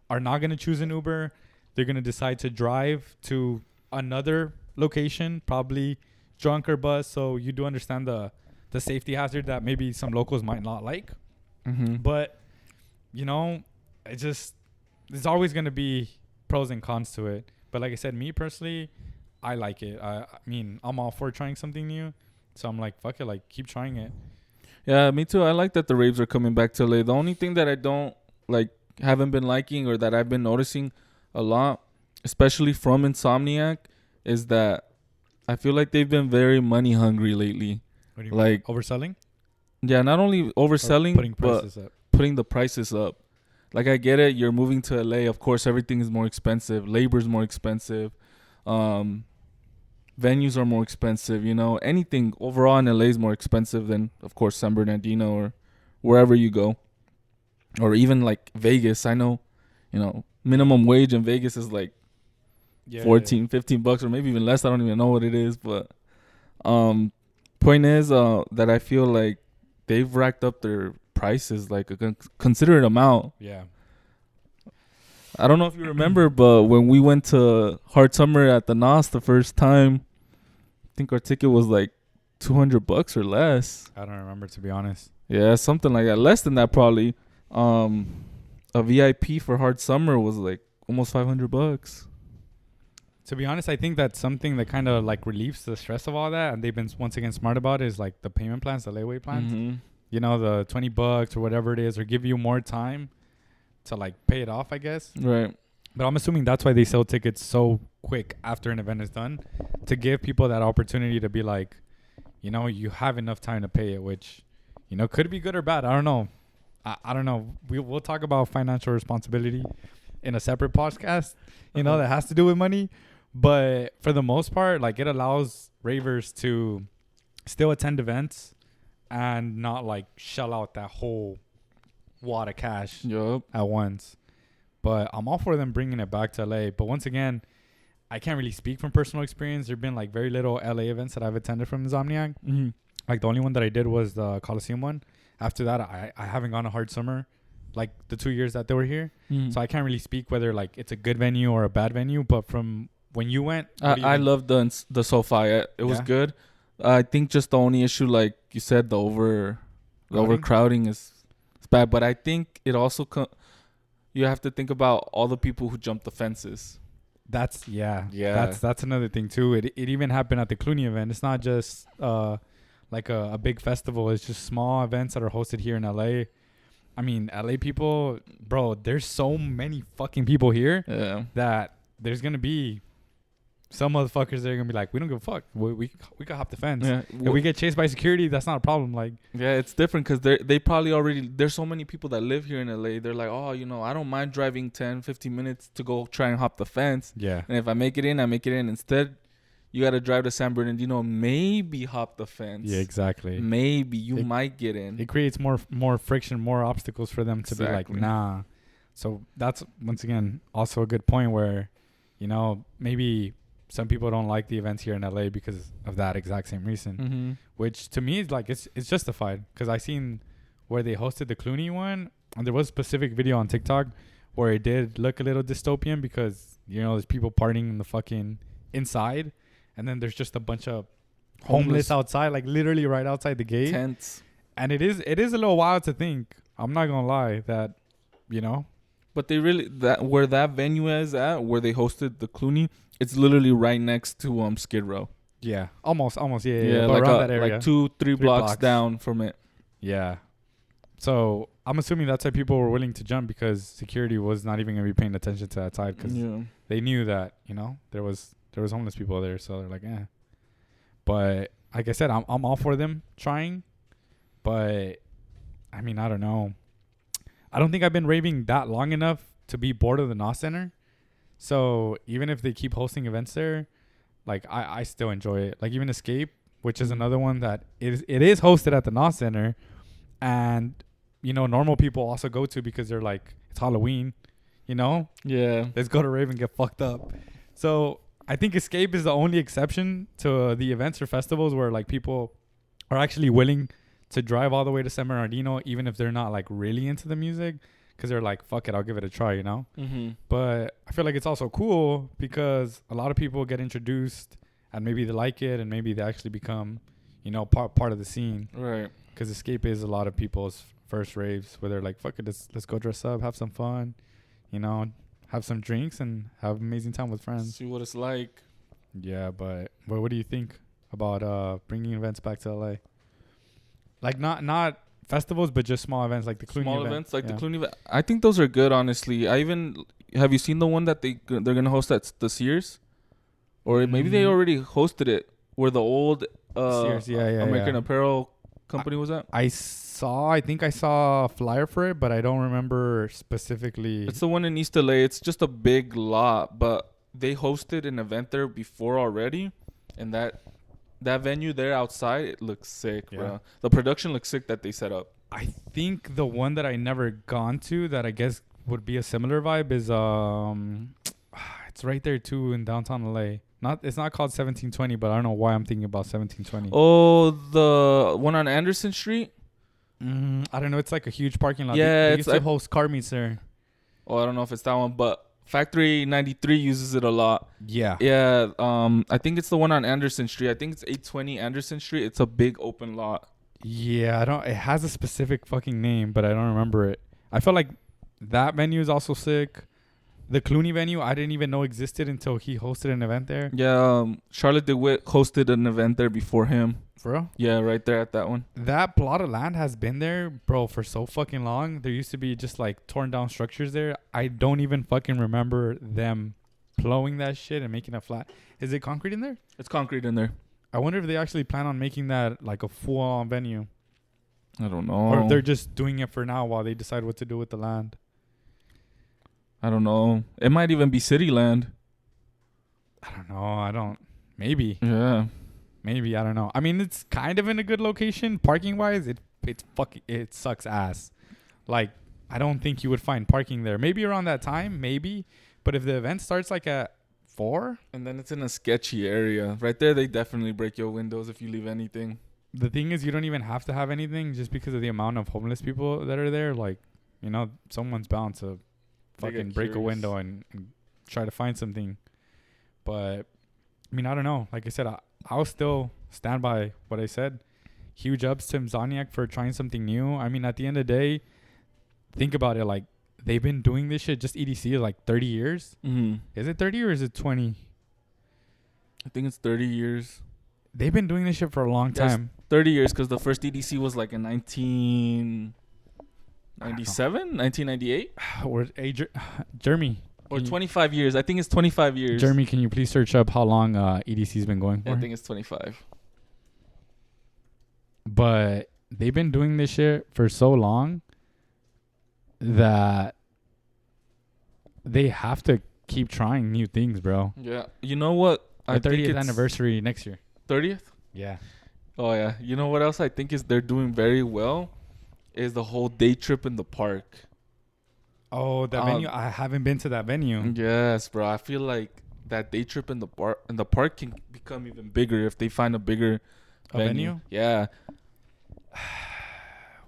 are not going to choose an Uber. They're going to decide to drive to another location, probably drunk or bus. So you do understand the safety hazard that maybe some locals might not like. But, you know, there's always going to be pros and cons to it. But like I said, me personally, I like it. I mean, I'm all for trying something new. So I'm like, fuck it, like, keep trying it.
Yeah, me too. I like that the raves are coming back to LA. The only thing that I don't, like, haven't been liking or that I've been noticing a lot, especially from Insomniac, is that I feel like they've been very money hungry lately.
What do you mean? Overselling?
Yeah, not only overselling,
putting prices
but
up.
Putting the prices up. like I get it. You're moving to LA. Of course, everything is more expensive. Labor's more expensive. Venues are more expensive. You know, anything overall in LA is more expensive than, of course, San Bernardino or wherever you go, or even like Vegas. I know, you know, minimum wage in Vegas is like 14, 15 bucks, or maybe even less. I don't even know what it is, but point is that I feel like they've racked up their prices like a considerate amount.
Yeah.
I don't know if you remember, but when we went to Hard Summer at the NOS the first time, I think our ticket was like $200 or less.
I don't remember, to be honest.
Yeah, something like that. Less than that probably. A VIP for Hard Summer was like almost $500.
To be honest, I think that's something that kind of like relieves the stress of all that, and they've been once again smart about it, is like the payment plans, the layaway plans.
Mm-hmm.
You know, the $20 or whatever it is, or give you more time to like pay it off, I guess.
Right.
But I'm assuming that's why they sell tickets so quick after an event is done, to give people that opportunity to be like, you know, you have enough time to pay it, which, you know, could be good or bad. I don't know. I don't know. We'll talk about financial responsibility in a separate podcast, you know, that has to do with money. But for the most part, like, it allows ravers to still attend events and not like shell out that whole wad of cash at once. But I'm all for them bringing it back to LA. But once again, I can't really speak from personal experience. There've been like very little LA events that I've attended from Insomniac.
Mm-hmm.
Like the only one that I did was the Coliseum one. After that, I haven't gone to Hard Summer, like the 2 years that they were here.
Mm-hmm.
So I can't really speak whether like it's a good venue or a bad venue. But from when you went,
I loved the SoFi. It was good. I think just the only issue, like you said, the overcrowding is bad. But I think it also you have to think about all the people who jumped the fences. That's another thing too. It even happened at the Clooney event. It's not just like a big festival. It's just small events that are hosted here in LA. I mean, LA people, bro, there's so many fucking people here that there's gonna be some motherfuckers that are gonna be like, we don't give a fuck. We can hop the fence. Yeah. If we get chased by security, that's not a problem. Like, yeah, it's different because they probably already, there's so many people that live here in LA. They're like, oh, you know, I don't mind driving 10, 15 minutes to go try and hop the fence.
Yeah.
And if I make it in, I make it in. Instead, you got to drive to San Bernardino, maybe hop the fence.
Yeah, exactly.
Maybe you might get in.
It creates more friction, more obstacles for them to be like, nah. So that's, once again, also a good point where, you know, maybe some people don't like the events here in LA because of that exact same reason, which to me is like, it's justified, because I seen where they hosted the Clooney one, and there was a specific video on TikTok where it did look a little dystopian because, you know, there's people partying in the fucking inside, and then there's just a bunch of homeless outside, like literally right outside the gate.
Tents.
And it is a little wild to think, I'm not gonna lie, that, you know.
But they really, where that venue is at, where they hosted the Clooney, it's literally right next to Skid Row.
Yeah, almost, yeah. But
like
around that area,
like 2-3 blocks down from it.
Yeah. So I'm assuming that's why people were willing to jump, because security was not even gonna be paying attention to that side, because they knew that, you know, there was homeless people there, so they're like, eh. But like I said, I'm all for them trying, but I mean, I don't know. I don't think I've been raving that long enough to be bored of the NOS Center. So even if they keep hosting events there, like I still enjoy it. Like even Escape, which is another one that it is hosted at the NOS Center, and you know, normal people also go to because they're like, it's Halloween, you know?
Yeah.
Let's go to rave and get fucked up. So I think Escape is the only exception to the events or festivals where like people are actually willing to drive all the way to San Bernardino, even if they're not like really into the music, because they're like, fuck it, I'll give it a try, you know? But I feel like it's also cool because a lot of people get introduced and maybe they like it and maybe they actually become, you know, part of the scene.
Right.
Because Escape is a lot of people's first raves where they're like, fuck it, let's go dress up, have some fun, you know, have some drinks and have an amazing time with friends.
See what it's like.
Yeah, but what do you think about bringing events back to LA? Like not festivals, but just small events like the Clooney
small
event.
Events like the Clooney event. I think those are good, honestly. Have you seen the one that they're gonna host at the Sears, or maybe they already hosted it, where the old
Sears,
American Apparel company was that?
I think I saw a flyer for it, but I don't remember specifically.
It's the one in East LA. It's just a big lot, but they hosted an event there before already, and that venue there outside, it looks sick, bro. The production looks sick that they set up.
I think the one that I never gone to that I guess would be a similar vibe is it's right there too in downtown LA. It's not called 1720, but I don't know why I'm thinking about 1720.
Oh, the one on Anderson Street?
I don't know. It's like a huge parking lot.
Yeah,
they used to host car meets there.
Oh, I don't know if it's that one, but Factory 93 uses it a lot.
Yeah.
Yeah. I think it's the one on Anderson Street. I think it's 820 Anderson Street. It's a big open lot.
Yeah, it has a specific fucking name, but I don't remember it. I feel like that venue is also sick. The Clooney venue, I didn't even know existed until he hosted an event there.
Yeah, Charlotte DeWitt hosted an event there before him.
For real?
Yeah, right there at that one.
That plot of land has been there, bro, for so fucking long. There used to be just like torn down structures there. I don't even fucking remember them plowing that shit and making it flat. Is it concrete in there?
It's concrete in there.
I wonder if they actually plan on making that like a full-on venue.
I don't know.
Or if they're just doing it for now while they decide what to do with the land.
I don't know. It might even be city land.
I don't know. Maybe.
Yeah.
Maybe. I don't know. I mean, it's kind of in a good location. Parking-wise, it sucks ass. Like, I don't think you would find parking there. Maybe around that time. Maybe. But if the event starts like at 4.
And then it's in a sketchy area. Right there, they definitely break your windows if you leave anything.
The thing is, you don't even have to have anything just because of the amount of homeless people that are there. Like, you know, someone's bound to fucking break a window and try to find something. But, I mean, I don't know. Like I said, I'll still stand by what I said. Huge ups to Insomniac for trying something new. I mean, at the end of the day, think about it. Like, they've been doing this shit, just EDC, like 30 years.
Mm-hmm.
Is it 30 or is it 20?
I think it's 30 years.
They've been doing this shit for a long time.
30 years because the first EDC was like in 1997, 1998?
Or Jeremy.
Or 25 years. I think it's 25 years.
Jeremy, can you please search up how long EDC's been going for?
I think it's 25.
But they've been doing this shit for so long that they have to keep trying new things, bro.
Yeah. You know what?
Our 30th anniversary next year.
30th?
Yeah.
Oh, yeah. You know what else I think is they're doing very well is the whole day trip in the park.
Oh, that venue. I haven't been to that venue.
Yes, bro. I feel like that day trip in the park can become even bigger if they find a bigger venue. Yeah.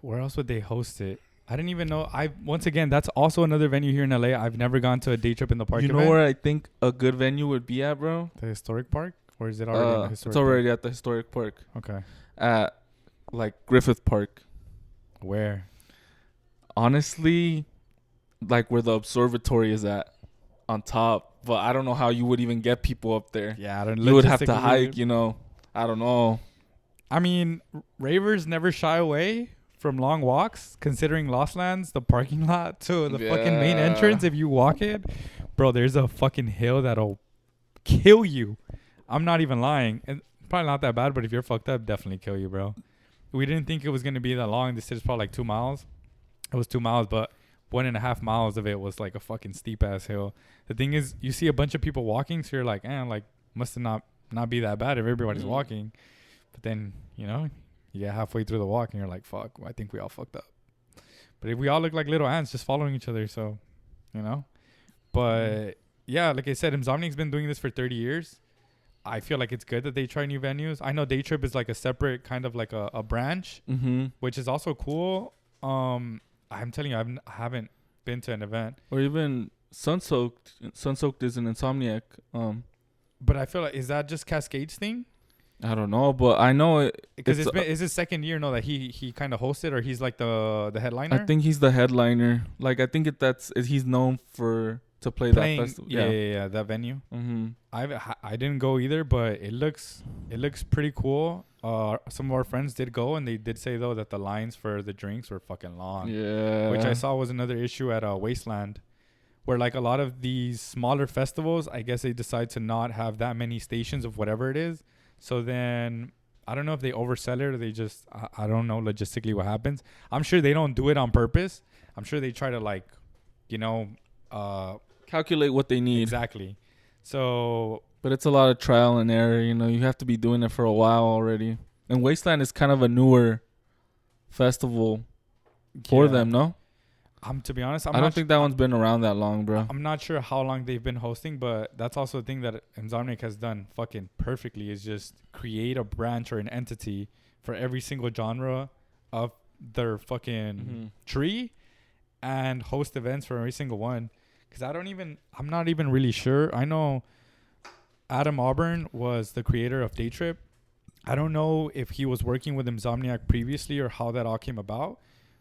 Where else would they host it? I didn't even know. Once again, that's also another venue here in LA. I've never gone to a day trip in the park.
You know where I think a good venue would be at, bro?
The historic park? Or is it already in the historic
It's already at the historic park.
Okay.
At like Griffith Park.
Where?
Honestly, like where the observatory is at on top. But I don't know how you would even get people up there.
Yeah, I don't know.
You would have to hike, you know. I don't know.
I mean, ravers never shy away from long walks, considering Lost Lands, the parking lot to the fucking main entrance. If you walk it, bro, there's a fucking hill that'll kill you. I'm not even lying. And probably not that bad, but if you're fucked up, definitely kill you, bro. We didn't think it was going to be that long. This is probably like 2 miles. It was 2 miles, but 1.5 miles of it was like a fucking steep ass hill. The thing is, you see a bunch of people walking, so you're like, like must not be that bad if everybody's walking. But then, you know, you get halfway through the walk and you're like, fuck, I think we all fucked up. But if we all look like little ants just following each other, so, you know. But, yeah, like I said, Insomniac's been doing this for 30 years. I feel like it's good that they try new venues. I know Day Trip is like a separate kind of like a branch, which is also cool. I'm telling you, I haven't been to an event.
Or even Sunsoaked. Sunsoaked is an Insomniac.
But I feel like, is that just Cascades thing?
I don't know, but I know it
because it's his second year. No, that he kind of hosted, or he's like the headliner.
I think he's the headliner. Like I think he's known to play that festival.
Yeah, that venue. I didn't go either, but it looks pretty cool. Some of our friends did go, and they did say though that the lines for the drinks were fucking long.
Yeah,
which I saw was another issue at Wasteland, where like a lot of these smaller festivals, I guess they decide to not have that many stations of whatever it is. So then I don't know if they oversell it or they just I don't know logistically what happens. I'm sure they don't do it on purpose. I'm sure they try to like, you know,
calculate what they need.
Exactly. So,
but it's a lot of trial and error. You know, you have to be doing it for a while already. And Wasteland is kind of a newer festival for them, no?
To be honest,
I don't think that one's been around that long, bro.
I'm not sure how long they've been hosting, but that's also a thing that Insomniac has done fucking perfectly is just create a branch or an entity for every single genre of their fucking tree and host events for every single one. Because I'm not even really sure. I know Adam Auburn was the creator of Day Trip. I don't know if he was working with Insomniac previously or how that all came about,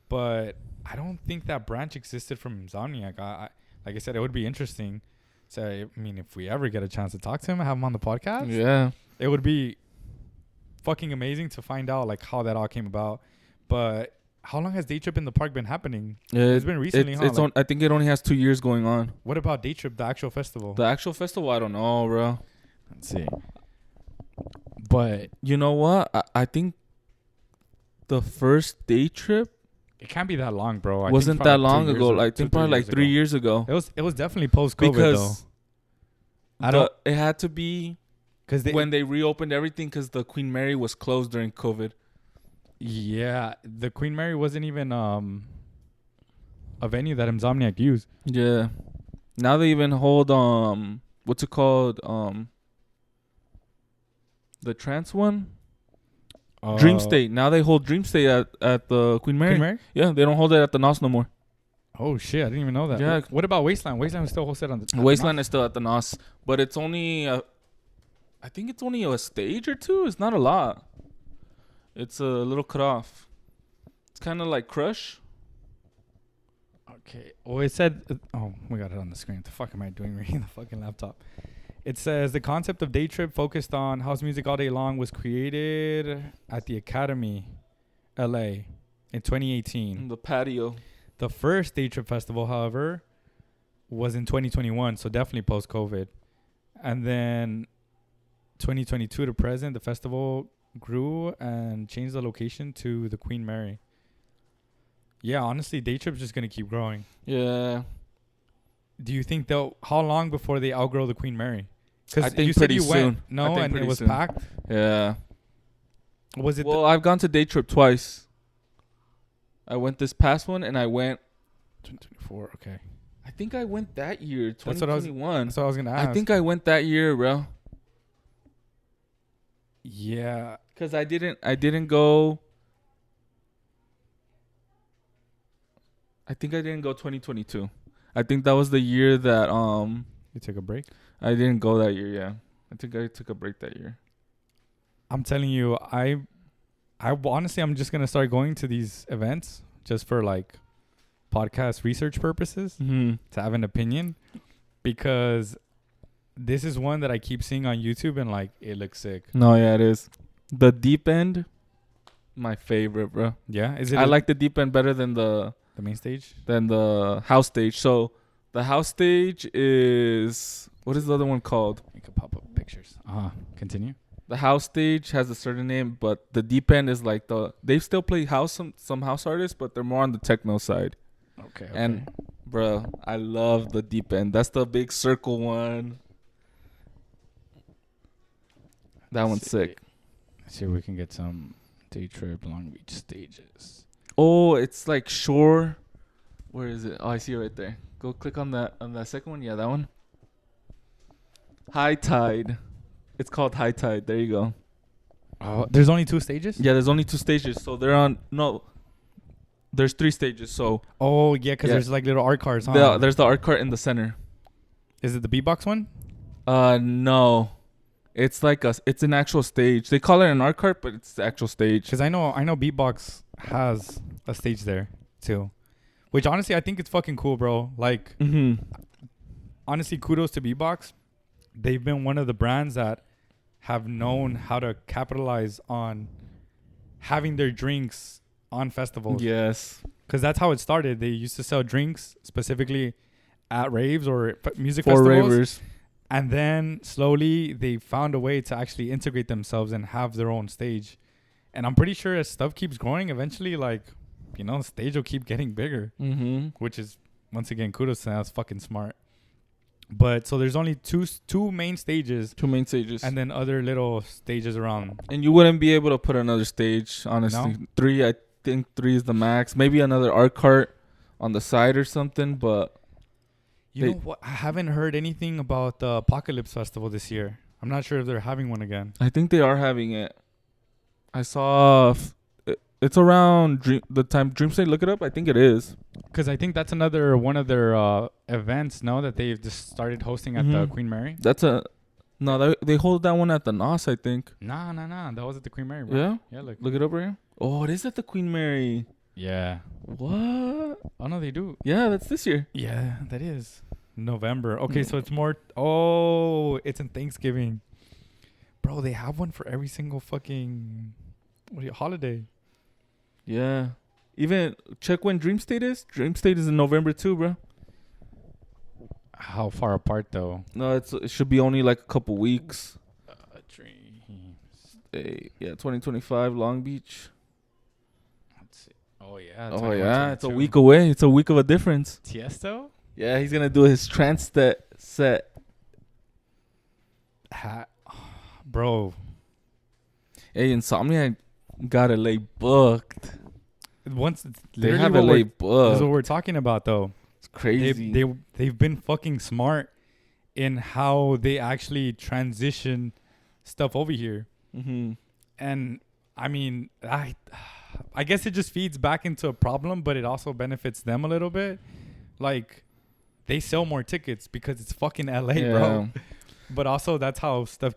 but I don't think that branch existed from Insomniac. Like I said, it would be interesting. So, I mean, if we ever get a chance to talk to him, have him on the podcast, it would be fucking amazing to find out like how that all came about. But how long has Day Trip in the park been happening? It's been recently, huh?
I think it only has 2 years going on.
What about Day Trip, the actual festival?
The actual festival, I don't know, bro.
Let's see. But
you know what? I think the first Day Trip,
it can't be that long, bro.
Wasn't that long ago. I think probably like 3 years ago.
It was definitely post-COVID though.
It had to be because when they reopened everything because the Queen Mary was closed during COVID.
Yeah, the Queen Mary wasn't even a venue that Insomniac used.
Yeah, now they even hold what's it called the trance one. Dream State. Now they hold Dream State at the Queen Mary.
Queen Mary?
Yeah, they don't hold it at the NOS no more.
Oh shit, I didn't even know that.
Yeah.
What about Wasteland? Wasteland is still hosted on the
Wasteland is still at the NOS, but it's only I think it's only a stage or two. It's not a lot. It's a little cut off. It's kind of like Crush.
Okay. Well, it said. Oh, we got it on the screen. What the fuck am I doing reading the fucking laptop? It says the concept of Day Trip focused on house music all day long was created at the Academy, LA, in 2018.
The patio.
The first Day Trip festival, however, was in 2021, so definitely post-COVID. And then 2022 to present, the festival grew and changed the location to the Queen Mary. Yeah, honestly, Day Trip's just going to keep growing.
Yeah.
Do you think how long before they outgrow the Queen Mary?
I think you pretty soon.
No, and it was packed.
Yeah.
Was it?
Well, I've gone to Day Trip twice. I went this past one, and I went
2024. Okay.
I think I went that year, 2021.
That's what I was gonna ask.
I think I went that year, bro.
Yeah.
Cause I didn't go. I think I didn't go 2022. I think that was the year that
you took a break.
I didn't go that year. Yeah, I think I took a break that year.
I'm telling you, I honestly, I'm just gonna start going to these events just for like podcast research purposes to have an opinion, because this is one that I keep seeing on YouTube and like it looks sick.
No, yeah, it is. The Deep End, my favorite, bro.
Yeah, is it?
I like the Deep End better than the
main stage,
than the house stage. So the house stage is, what is the other one called?
You can pop up pictures. Continue.
The house stage has a certain name, but the Deep End is like they still play house, some house artists, but they're more on the techno side.
Okay.
And bro, I love the Deep End. That's the big circle one. That one's sick.
Let's see if we can get some Day Trip Long Beach stages.
Oh, it's like Shore. Where is it? Oh, I see it right there. Go click on that second one. Yeah, that one. High Tide. It's called High Tide. There you go.
Oh, there's only 2 stages?
Yeah, there's only 2 stages. So there's 3 stages. So
oh yeah, because there's like little art cards. Huh?
There's the art cart in the center.
Is it the beatbox one?
No. It's like it's an actual stage. They call it an art cart, but it's the actual stage.
Because I know beatbox has a stage there too, which honestly I think it's fucking cool, bro. Like, honestly, kudos to beatbox. They've been one of the brands that have known how to capitalize on having their drinks on festivals.
Yes.
Because that's how it started. They used to sell drinks specifically at raves or music
for
festivals.
Ravers.
And then slowly they found a way to actually integrate themselves and have their own stage. And I'm pretty sure as stuff keeps growing, eventually, like, the stage will keep getting bigger, which is, once again, kudos to them. That's fucking smart. But so there's only two main stages.
Two main stages.
And then other little stages around.
And you wouldn't be able to put another stage, honestly.
No?
3, I think 3 is the max. Maybe another art cart on the side or something, but...
You know what? I haven't heard anything about the Apocalypse Festival this year. I'm not sure if they're having one again.
I think they are having it. I saw... It's around the time Dream State. Look it up. I think it is.
Because I think that's another one of their events, no? That they've just started hosting at the Queen Mary.
No, they hold that one at the NOS, I think.
Nah. That was at the Queen Mary, bro.
Yeah?
Yeah,
Look it up right here. Oh, it is at the Queen Mary.
Yeah.
What?
Oh, no, they do.
Yeah, that's this year.
Yeah, that is. November. Okay, so it's more... Oh, it's in Thanksgiving. Bro, they have one for every single fucking holiday.
Yeah. Even check when Dream State is. Dream State is in November too, bro.
How far apart, though?
No, it should be only like a couple weeks.
Dreams.
Yeah, 2025, Long Beach.
Let's see. Oh, yeah.
Oh, yeah. It's a week away. It's a week of a difference.
Tiesto?
Yeah, he's going to do his trance set.
Bro.
Hey, Insomniac got LA booked.
Once
they have LA booked.
That's what we're talking about, though.
It's crazy.
They've been fucking smart in how they actually transition stuff over here. And I mean, I guess it just feeds back into a problem, but it also benefits them a little bit. Like, they sell more tickets because it's fucking LA, bro. But also that's how stuff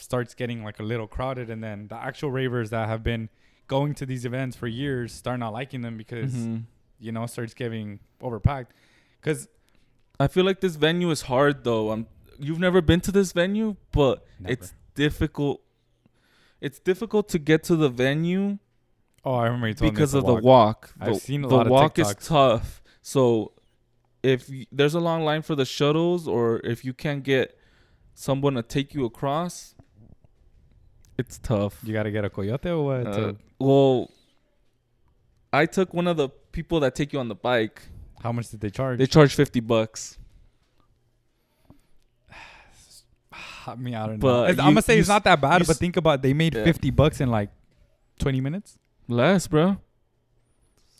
starts getting like a little crowded, and then the actual ravers that have been going to these events for years start not liking them because starts getting overpacked. Because
I feel like this venue is hard though. You've never been to this venue, but it's difficult. It's difficult to get to the venue.
Oh, I remember you told me
because of the walk.
I've seen a lot of
The walk
TikToks.
is tough. So if there's a long line for the shuttles, or if you can't get someone to take you across, it's tough.
You gotta get a coyote or what?
Well, I took one of the people that take you on the bike.
How much did they charge?
They charge $50.
I mean, I don't
But
know. I'm gonna say it's not that bad,
you
but think about they made $50 in like 20 minutes.
Less, bro.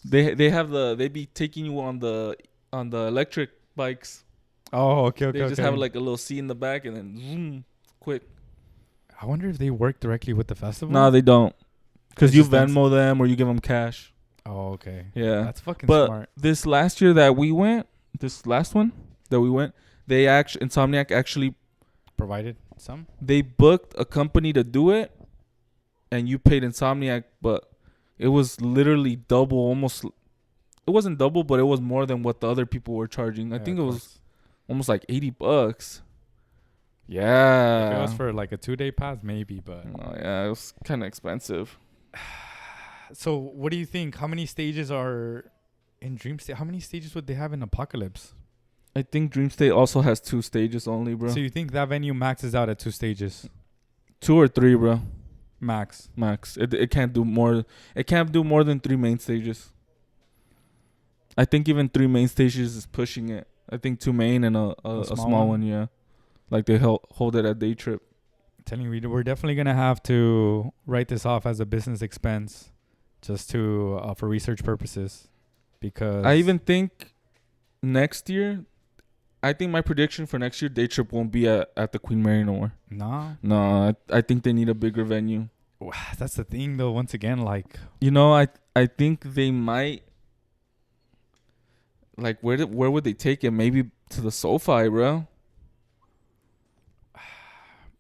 They be taking you on the electric bikes.
Oh, okay.
They just have like a little seat in the back and then zoom, quick.
I wonder if they work directly with the festival.
No, they don't. Because
It's
you
just
Venmo them or you give them cash.
Oh, okay.
Yeah.
That's fucking
But
smart.
this last year that we went, this last one that we went, Insomniac actually
Provided some?
they booked a company to do it, and you paid Insomniac, but it was literally double, almost. It wasn't double, but it was more than what the other people were charging. I think it was almost like $80. Yeah.
If it was for like a 2-day pass, maybe, but.
Oh, yeah, it was kind of expensive.
So, what do you think? How many stages are in Dream State? How many stages would they have in Apocalypse?
I think Dream State also has 2 stages only, bro.
So, you think that venue maxes out at 2 stages?
2 or 3, bro.
Max.
It can't do more. It can't do more than 3 main stages. I think even 3 main stages is pushing it. I think 2 main and a small one, yeah. Like they hold it at Day Trip.
I'm telling you, we're definitely gonna have to write this off as a business expense, just to for research purposes, because
I even think next year. I think my prediction for next year, Day Trip won't be at the Queen Mary no more. No, I think they need a bigger venue.
That's the thing, though. Once again, like,
I think they might. Like, where would they take it? Maybe to the SoFi, bro.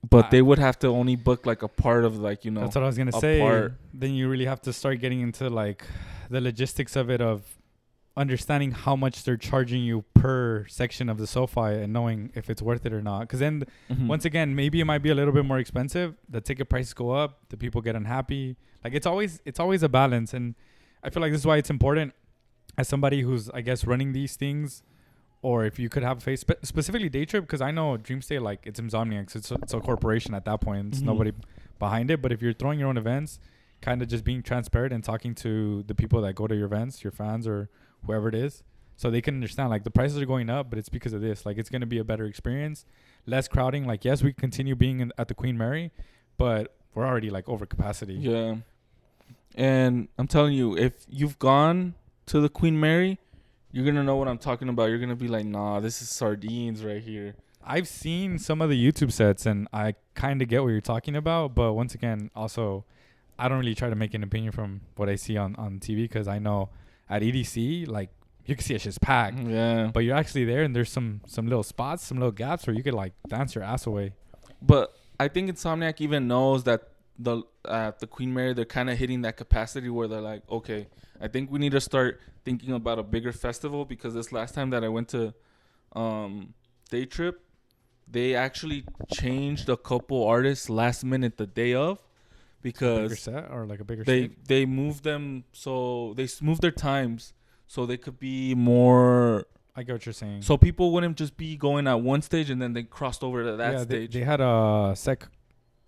But they would have to only book like a part of
that's what I was gonna say.
Part.
Then you really have to start getting into like the logistics of it, of understanding how much they're charging you per section of the SoFi and knowing if it's worth it or not. Because then once again, maybe it might be a little bit more expensive. The ticket prices go up. The people get unhappy. Like it's always a balance, and I feel like this is why it's important as somebody who's, I guess, running these things, or if you could have a face, specifically Day Trip, because I know Dreamstay, like, it's Insomniac, so it's a corporation at that point. It's nobody behind it. But if you're throwing your own events, kind of just being transparent and talking to the people that go to your events, your fans or whoever it is, so they can understand, like, the prices are going up, but it's because of this. Like, it's going to be a better experience, less crowding. Like, yes, we continue being at the Queen Mary, but we're already, like, over capacity.
Yeah. And I'm telling you, if you've gone to the Queen Mary, you're going to know what I'm talking about. You're going to be like, nah, this is sardines right here.
I've seen some of the YouTube sets, and I kind of get what you're talking about. But once again, also, I don't really try to make an opinion from what I see on TV, because I know at EDC, like, you can see it's just packed.
Yeah.
But you're actually there, and there's some little spots, some little gaps where you could, like, dance your ass away.
But I think Insomniac even knows that the Queen Mary, they're kind of hitting that capacity where they're like, okay, I think we need to start thinking about a bigger festival, because this last time that I went to Day Trip, they actually changed a couple artists last minute the day of, because
bigger set or like a bigger
they moved them, so they moved their times so they could be more.
I get what you're saying.
So people wouldn't just be going at one stage and then they crossed over to that stage.
They had a sec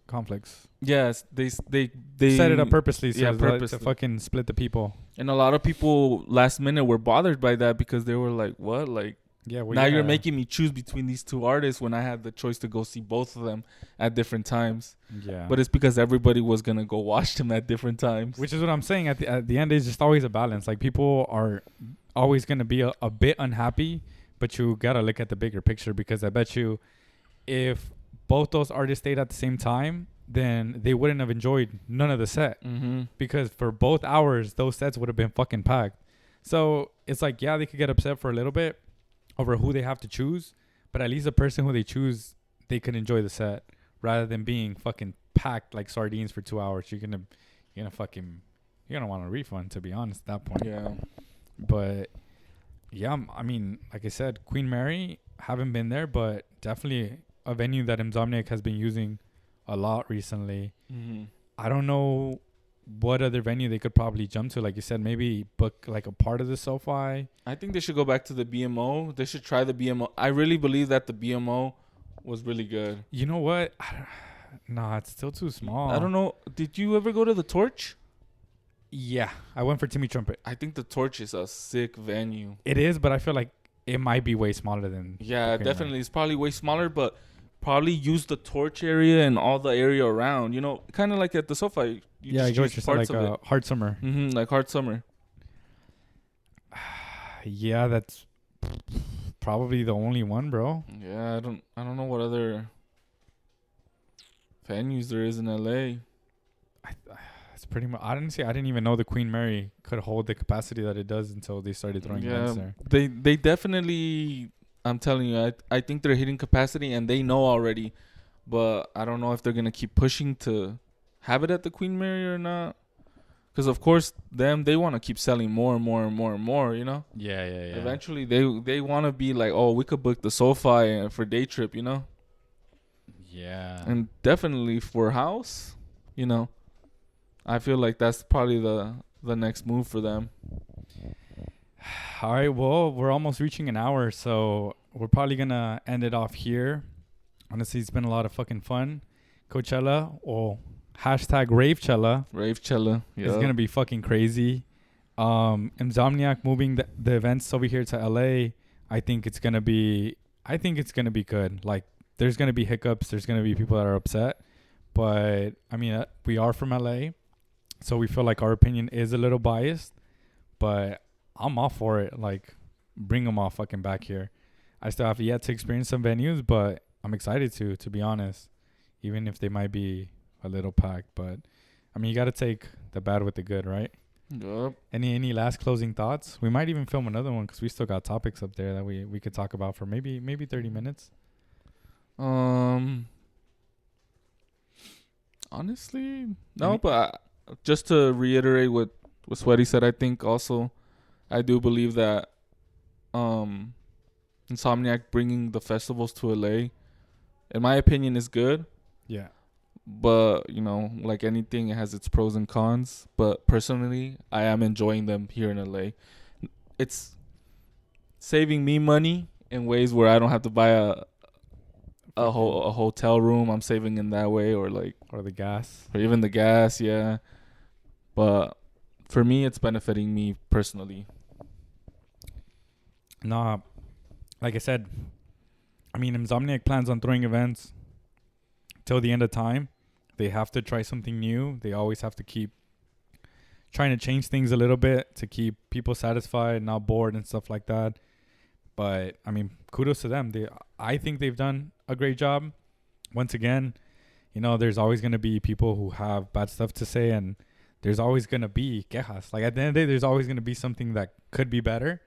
conflicts.
Yes, they
set it up purposely, so
purposely
to fucking split the people.
And a lot of people last minute were bothered by that, because they were like, "What? Like, now you're making me choose between these two artists when I had the choice to go see both of them at different times."
Yeah.
But it's because everybody was gonna go watch them at different times.
Which is what I'm saying. At the end, it's just always a balance. Like, people are always gonna be a bit unhappy, but you gotta look at the bigger picture, because I bet you, if both those artists stayed at the same time, then they wouldn't have enjoyed none of the set, because for both hours those sets would have been fucking packed. So it's like, yeah, they could get upset for a little bit over who they have to choose, but at least the person who they choose, they could enjoy the set, rather than being fucking packed like sardines for 2 hours. You're gonna want a refund, to be honest, at that point.
Yeah.
But yeah, I mean, like I said, Queen Mary, haven't been there, but definitely a venue that Insomniac has been using a lot recently. I don't know what other venue they could probably jump to. Like you said, maybe book like a part of the SoFi.
I think they should go back to the BMO. They should try the BMO. I really believe that the BMO was really good.
You know what? Nah, it's still too small.
I don't know. Did you ever go to the Torch?
Yeah, I went for Timmy Trumpet.
I think the Torch is a sick venue.
It is, but I feel like it might be way smaller than.
Yeah, definitely. It's probably way smaller, but probably use the Torch area and all the area around. You know, kind of like at the SoFi.
Yeah, I get what you're saying, like Hard Summer.
Like Hard Summer.
Yeah, that's probably the only one, bro.
Yeah, I don't know what other venues there is in LA.
It's pretty much. I didn't even know the Queen Mary could hold the capacity that it does until they started throwing events there.
They definitely. I'm telling you, I think they're hitting capacity, and they know already, but I don't know if they're gonna keep pushing to have it at the Queen Mary or not. Because of course, they want to keep selling more and more and more and more. You know.
Yeah.
Eventually, they want to be like, oh, we could book the SoFi for Day Trip. You know.
Yeah.
And definitely for house, you know, I feel like that's probably the next move for them.
All right, well, we're almost reaching an hour, so we're probably going to end it off here. Honestly, it's been a lot of fucking fun. Coachella, or hashtag Ravechella.
Ravechella, yeah.
It's going to be fucking crazy. Insomniac moving the events over here to LA. I think it's going to be good. Like, there's going to be hiccups. There's going to be people that are upset. But, I mean, we are from LA, so we feel like our opinion is a little biased. But I'm all for it. Like, bring them all fucking back here. I still have yet to experience some venues, but I'm excited to be honest, even if they might be a little packed. But, I mean, you got to take the bad with the good, right?
Yep.
Any last closing thoughts? We might even film another one because we still got topics up there that we could talk about for maybe 30 minutes.
Honestly, no, but just to reiterate what Sweaty said, I think also I do believe that Insomniac bringing the festivals to LA, in my opinion, is good.
Yeah.
But, you know, like anything, it has its pros and cons. But personally, I am enjoying them here in LA. It's saving me money, in ways where I don't have to buy a hotel room. I'm saving in that way, or like,
or the gas.
or even the gas. Yeah, but for me, it's benefiting me personally.
Nah, like I said, I mean, Insomniac plans on throwing events till the end of time. They have to try something new. They always have to keep trying to change things a little bit to keep people satisfied, not bored and stuff like that. But I mean, kudos to them. I think they've done a great job. Once again, you know, there's always going to be people who have bad stuff to say, and there's always going to be quejas. Like at the end of the day, there's always going to be something that could be better.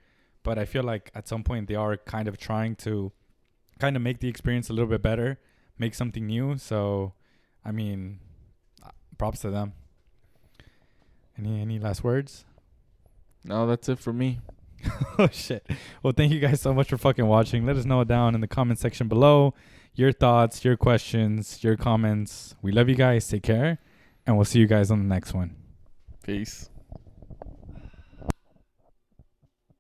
But I feel like at some point they are kind of trying to kind of make the experience a little bit better, make something new. So, I mean, props to them. Any last words?
No, that's it for me.
Oh shit. Well, thank you guys so much for fucking watching. Let us know down in the comment section below your thoughts, your questions, your comments. We love you guys. Take care, and we'll see you guys on the next one.
Peace.